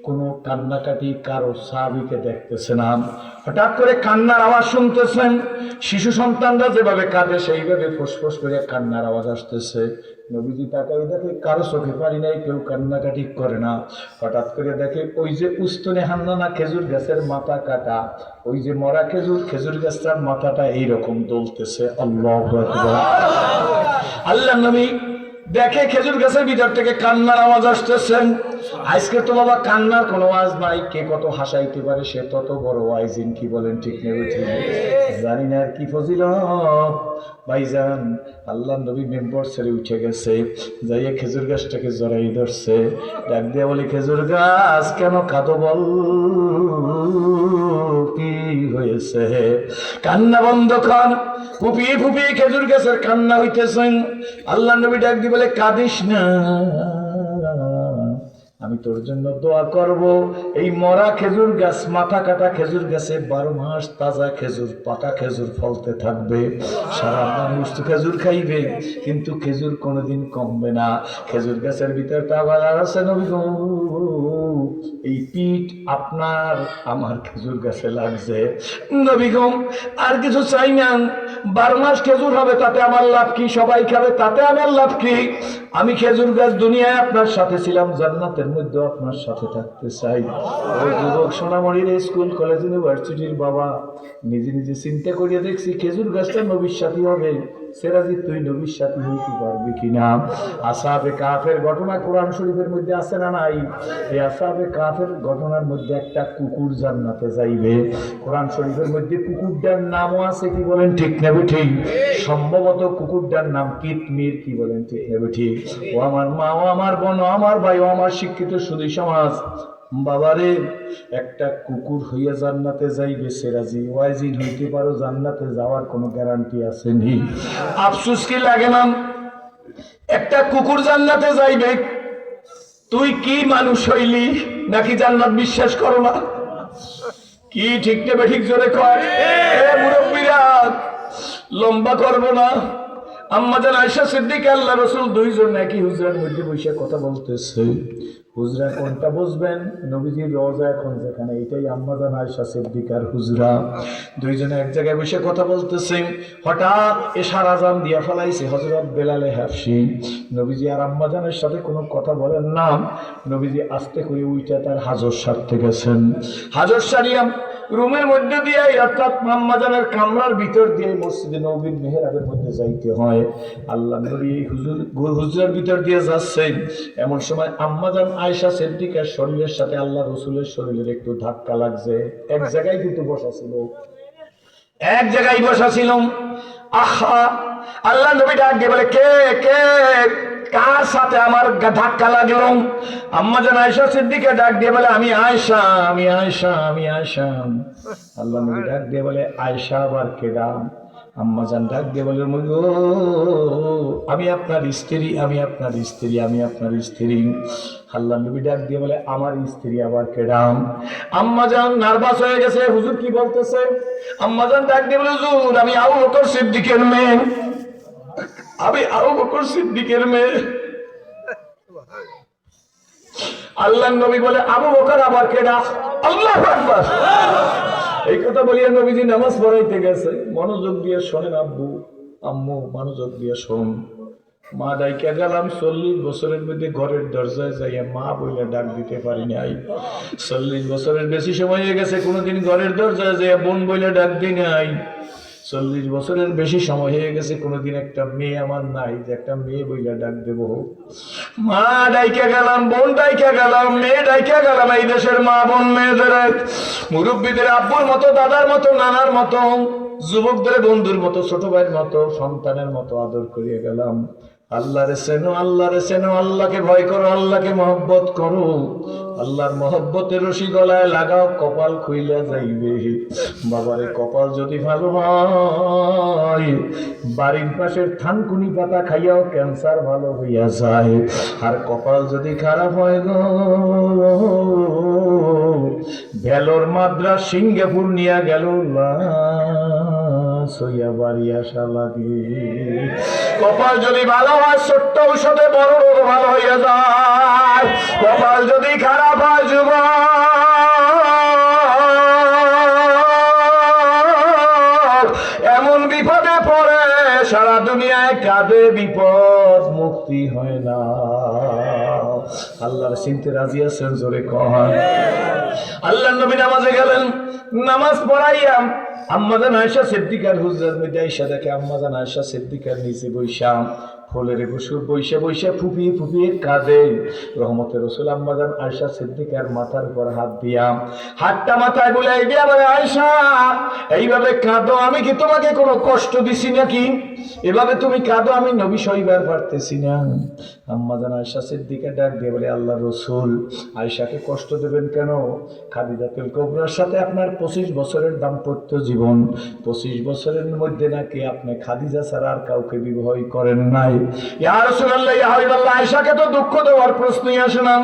কোনো কান্নাকাটি কারো সাহাবীকে দেখতেছে না, হঠাৎ করে কান্নার আওয়াজ শুনতেছেন। শিশু সন্তানরা যেভাবে কাঁদে সেইভাবে ফোঁস করে কান্নার আওয়াজ আসতেছে। নবীজি তাকাই দেখে কারো চোখে পানি নাই, কেউ কান্নাকাটি করে না। হঠাৎ করে দেখে ওই যে উস্তনে হান্নানা খেজুর গাছের মাথা কাটা, ওই যে মরা খেজুর গাছটার মাথাটা এইরকম দলতেছে। আল্লাহু আকবার। আল্লাহ নবী দেখে খেজুর গাছের ভিতর থেকে কান্নার আওয়াজ আসতেছেন। আজকে তো বাবা কান্নার কোনো আওয়াজ নাই, কে কত হাসাইতে পারে সে তত বড় ওয়াইজিন, কি বলেন ঠিক নেবে ঠিক? জানি না আর কি ফজিলত ভাইজান। আল্লাহ নবী মেম্বার ছেড়ে উঠে গেছে, যাইয়া খেজুর গাছটাকে জড়াই ধরছে, ডাক দিয়া বলি, খেজুর গাছ কেন কাঁদো বল, কি হয়েছে? কান্না বন্ধ কর। ফুপিয়ে ফুপিয়ে খেজুর গাছের কান্না হইতেছেন। আল্লাহ নবী ডাক দিয়ে বলে, কাঁদিস না, আমি তোর জন্য দোয়া করব। এই মরা খেজুর গাছ, মাথা কাটা খেজুর গাছে 12 মাস তাজা খেজুর, পাকা খেজুর ফলতে থাকবে। সারা মানুষ তো খেজুর খাইবে, কিন্তু খেজুর কোনোদিন কমবে না। খেজুর গাছের ভিতরটা আবার আছে নবী গো, এই পিঠ আপনার আমার খেজুর গাছে লাগছে। নবী গো, আর কিছু চাই না, 12 মাস খেজুর হবে, তাতে আমার লাভ কি? সবাই খাবে, তাতে আমার লাভ কি? আমি খেজুর গাছ দুনিয়ায় আপনার সাথে ছিলাম, জান্নাতের মধ্যে আপনার সাথে থাকতে চাই। ওই যুবক সোনামণির স্কুল কলেজ ইউনিভার্সিটির বাবা নিজে নিজে চিন্তা করিয়া দেখছি খেজুর গাছটা নবীর সাথী হবে। সেরাজি তুই নবীর সাথী হইতে পারবি কিনা? আসহাবে কাফের ঘটনা কোরআন শরীফের মধ্যে আছে না নাই? এই আসহাবে কাফের ঘটনার মধ্যে একটা কুকুর জান্নাতে যাইবে। কোরআন শরীফের মধ্যে কুকুরটার নামও আছে, কি বলেন ঠিক নেবে ঠিক? সম্ভবত কুকুরটার নাম কিতমির, কি বলেন ঠিক নেবে ঠিক? ও আমার মা, ও আমার বোন, ও আমার ভাই, ও আমার শিক্ষিত সুধী সমাজ, বাবারে, একটা কুকুর হইয়া জান্নাতে যাইবে সেরাজি ওয়াইজিন হইতে পারো, জান্নাতে যাওয়ার কোনো গ্যারান্টি আছে নি? আফসোস কি লাগে না? একটা কুকুর জান্নাতে যাইবে, তুই কি মানুষ হইলি নাকি জান্নাত বিশ্বাস করো না? কি ঠিক নেবে ঠিক? জোরে কয়। মুরব্বীরা, লম্বা করবো না। আম্মা জান আয়েশা সিদ্দিকা, আল্লাহ রাসূল দুইজন একই হুজরার মধ্যে বসে কথা বলতেছে। হুজরা কোনটা বুঝবেন? নবীজির রওজা এখন যেখানে, এটাই আম্মাজান আয়েশা সিদ্দিকার হুজরা। দুইজনে এক জায়গায় বসে কথা বলতেছে, হঠাৎ এশার আজান দিয়া ফেলাইছে হযরত বেলালে হাফসি। নবীজি আর আম্মাজানের সাথে কোনো কথা বলেন না। নবীজি আস্তে করে উইটা তার হাজর সারতে গেছেন। হাজর সারিয়া রুমের মধ্যে দিয়ে, অর্থাৎ আম্মাজানের কামরার ভিতর দিয়ে মসজিদে নববীর মেহরাবের মধ্যে যাইতে হয়। আল্লাহ নবী হুজরার ভিতর দিয়ে যাচ্ছেন, এমন সময় আম্মাজান আয়েশা সিদ্দিকার শরীরের সাথে আল্লাহ রসুলের শরীরের একটু ধাক্কা লাগছে। এক জায়গায় দুটো বসা ছিল, এক জায়গায় বসা ছিল। আহা, আল্লাহ নবী ডাক দিয়ে বলে, কে কে, কার সাথে আমার ধাক্কা লাগলো? আম্মাজান আয়েশা সিদ্দিকা ডাক দিয়ে বলে, আমি আয়েশা, আমি আয়েশা, আমি আয়েশা। আল্লাহ নবী ডাক দিয়ে বলে, আয়েশা আবার কেডা? আম্মাজান ডাক দিয়ে বলে, আমি আপনার স্ত্রী, আমি আপনার স্ত্রী, আমি আপনার স্ত্রী। আল্লাহ নবী ডাক দিয়ে বলে, আমার স্ত্রী আবার কেডা? আম্মাজান নার্ভাস হয়ে গেছে, হুজুর কি বলতেছে? আম্মাজান ডাক দিয়ে বলে, হুজুর আমি আবু বকর সিদ্দিকের মেয়ে, আমি আবু বকর সিদ্দিকের মেয়ে। আল্লাহ নবী বলে, আবু বকর আবার কেডা? আল্লাহু আকবার। এই কথা বলিয়া নবীজি নামাজ পড়াইতে গেছে। মনোযোগ দিয়ে শোনেন আব্বু আম্মু, মনোযোগ দিয়ে শোন। মা ডাইকা গেলাম, 40 বছরের মধ্যে ঘরের দরজায় যাইয়া মা বইলে ডাক দিতে পারি নাই। 40 বছরের বেশি সময় হয়ে গেছে, কোনোদিন ঘরের দরজায় যাইয়া বোন বইলে ডাক দিই নাই। 40 বছরের বেশি সময় হয়ে গেছে, কোনোদিন একটা মেয়ে আমার নাই যে একটা মেয়ে বইলা ডাক দেব। মা ডাইকা গেলাম, বোন ডাইকা গেলাম, মেয়ে ডাইকা গেলাম। এই দেশের মা বোন মেয়েদের, মুরব্বীদের আব্বুর মতো, দাদার মতো, নানার মতো, যুবকদের বন্ধুর মতো, ছোট ভাইয়ের মতো, সন্তানের মতো আদর করিয়ে গেলাম। আল্লাহরে চেনো, আল্লাহরে চেনো, আল্লাহকে ভয় করো, আল্লাহকে মহব্বত করো। আল্লাহর মহব্বতের রশি গলায় লাগাও, কপাল খুইলা যাইবে। বাবারে, কপাল যদি ভালো হয়, বাড়ির পাশের থানকুনি পাতা খাইয়াও ক্যান্সার ভালো হইয়া যায়। আর কপাল যদি খারাপ হয় গো, ভেলোর মাদ্রাস সিঙ্গাপুর নিয়ে গেল সইয়া বাড়ি আসা লাগে। কপাল যদি ভালো হয়, ছোট্ট ঔষধে বড় রোগ ভালো হইয়া যায়। কপাল যদি খারাপ হয় যুবক, এমন বিপদে পড়ে সারা দুনিয়ায় কাঁদে, বিপদ মুক্তি হয় না। আল্লাহর চিনতে রাজি আছেন? জোরে কন। আল্লাহ নবী নামাজে গেলেন, নামাজ পড়াইয়া আম্মাজান আয়েশা সিদ্দিকার হুজরার মধ্যে আয়েশা দেখে আম্মাজান আয়েশা সিদ্দিকার নিচে বৈশা ফলের বসে বৈশা বৈশা ফুপিয়ে ফুপিয়ে কাঁদে। রহমতের রাসূল আম্মাজান আয়েশা সিদ্দিকার মাথার উপর হাত দিয়া, হাতটা মাথায় বুলাই দিয়া বলে, আয়েশা এইভাবে কাঁদো, আমি কি তোমাকে কোনো কষ্ট দিছি নাকি? এভাবে তুমি কাঁদো, আমি নবী সইবার পারতেছি না। আম্মাজান আয়েশা সিদ্দিকা ডাক দিয়ে বলে, আল্লাহ রসুল আয়েশাকে কষ্ট দেবেন কেন? খাদিজাতুল কুবরার সাথে আপনার 25 বছরের দাম্পত্য জীবন, 25 বছরের মধ্যে নাকি আপনি খাদিজা ছাড়া আর কাউকে বিবাহ করেন নাই। ইয়া রাসূলুল্লাহ, ইয়া হাবিবাল্লাহ, আয়েশাকে তো দুঃখ দেওয়ার প্রশ্নই আসে না।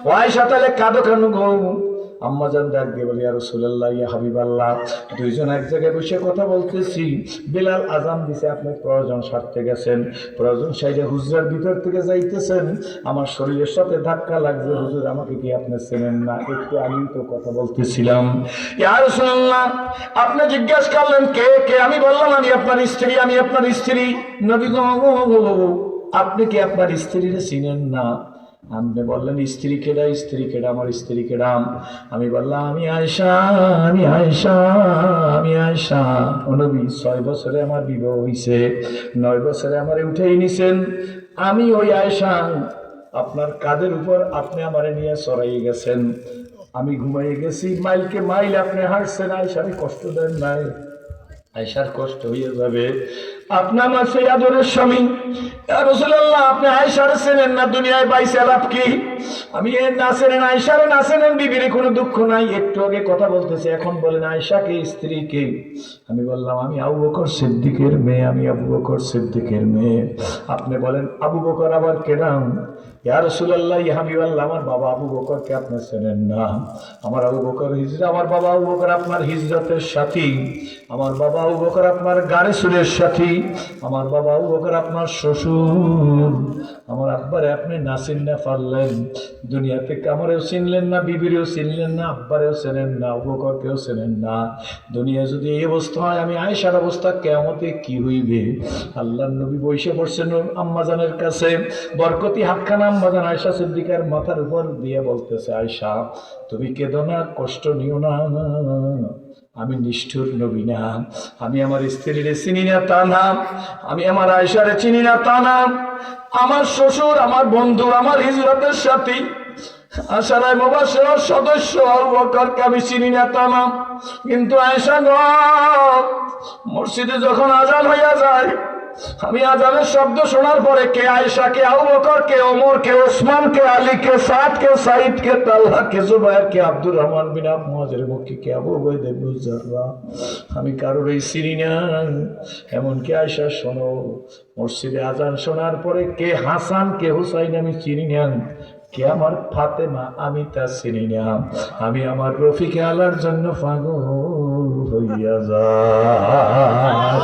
ও আয়েশা, তাহলে কাঁদো কেন গো? আম্মাজান ডাক দিয়ে বলে, ইয়া রাসূলুল্লাহ, ইয়া হাবিবাল্লাহ, দুইজন এক জায়গায় বসে কথা বলতেছি, বেলাল আজান দিছে, আপনি প্রয়োজন সারতে গেছেন, প্রয়োজন সাইডে হুজরার ভিতর থেকে যাইতেছেন, আমার শরীরের সাথে ধাক্কা লাগছে। হুজুর, আমাকে কি আপনি চেনেন না? একটু আগেই তো কথা বলতেছিলাম। ইয়া রাসূলুল্লাহ, আপনি জিজ্ঞেস করলেন কে কে? আমি বললাম, আমি আপনার স্ত্রী, আমি আপনার স্ত্রী। নবী গো, আপনি কি আপনার স্ত্রীরে চিনেন না? আপনি বললেন, স্ত্রী কেডা? স্ত্রী কেডা? আমার স্ত্রী কেডা? আমি বললাম, আমি আয়েশা, আমি আয়েশা, আমি আয়েশা। ও নবী, 6 বছরে আমার বিবাহ হইছে, 9 বছরে আমারে উঠেই নিছেন। আমি ওই আয়েশা, আপনার কাঁধের উপর আপনি আমারে নিয়ে চড়াইয়ে গেছেন, আমি ঘুমাইয়ে গেছি, মাইলকে মাইল আপনি হাঁটছেন, আয়েশারে কষ্ট দেন নাই। আয়েশার কষ্ট হয়ে যাবে। আপনি আমার সেই আদরের স্বামী, ইয়া রাসূলুল্লাহ, আপনি আয়েশারে চেনেন না, দুনিয়ায় বাইসে লাভ কি? আমি না চেনেন আয়েশারে, না চেনেন বিবির, কোনো দুঃখ নাই। একটু আগে কথা বলতেছে, এখন বলেন আয়েশাকে স্ত্রী কে? আমি বললাম, আমি আবু বকর সিদ্দিকের মেয়ে, আমি আবু বকর সিদ্দিকের মেয়ে। আপনি বলেন, আবু বকর আবার কেডা? ইয়া রাসূলুল্লাহ, ইয়া হাবিবাল্লাহ, আমার বাবা আবু বকরকে আপনি চেনেন না? আমার আবু বকর আমার বাবা আবু বকর আপনার হিজরতের সাথী, আমার বাবা আবু বকর আপনার গাড়ি সুরের সাথী, আমার বাবা আবু বকর আপনার শ্বশুর। আমার আব্বারে আপনি না চিনতে পারলেন, দুনিয়া থেকে আমারও চিনলেন না, বিবিরেও চিনলেন না, আব্বারেও চেনেন না, আবু বকরকেও চেনেন না। দুনিয়া যদি এই অবস্থা হয়, আমি আয়েশার অবস্থা কিয়ামতে কি হইবে? আল্লাহর নবী বসে পড়ছেন আম্মাজানের কাছে, বরকতি হাতখানা আম্মাজান আয়েশা সিদ্দিকার মাথার উপর দিয়ে বলতেছে, আয়েশা তুমি কেঁদো না, কষ্ট নিও না, আমি নিষ্ঠুর নবী না, আমি আমার স্ত্রীরে চিনি না তা না, আমি আমার আয়েশারে চিনি না তা না, আমার শ্বশুর, আমার বন্ধু, আমার হিজরতের সাথী, আশারায় মুবাশশিরার সদস্য আবু বকরকে আমি চিনি না তা না। কিন্তু আয়েশা গো, মসজিদে যখন আজান হইয়া যায়, আমি আজানের শব্দ শোনার পরে কে আয়েশা, কে আবু বকর, কে ওমর, কে ওসমান, কে আলী, কে সাদ, কে সাইদ, কে তালহা, কে জুবায়ের, কে আব্দুর রহমান বিন আবু মুআযের মক্কি, কে আবু উবাইদা ইবনে জাররাহ, আমি কারোরই চিনি না। এমনকি আয়েশা শোনো, মসজিদে আজান শোনার পরে কে হাসান, কে হুসাইন আমি চিনি না, কে আমার ফাতেমা আমি তা চিনি না, আমি আমার রফিকে আলার জন্য পাগল হইয়া যাই।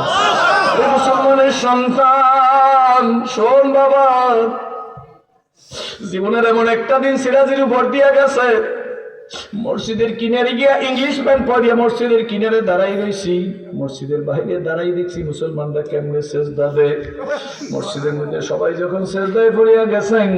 মুসলমানের সন্তান, শোন বাবা, জীবনের এমন একটা দিন সিরাজের উপর দিয়া গেছে, মসজিদের কিনারে গিয়া ইংলিশ প্যান্ট পরিয়া মসজিদের কিনারে দাঁড়াই রয়েছি, মসজিদের বাইরে দাঁড়াই দেখছি মুসলমানরা কেমনে সেজদা দেয়। মসজিদের মধ্যে সবাই যখন সেজদায় পড়িয়া গেছেন,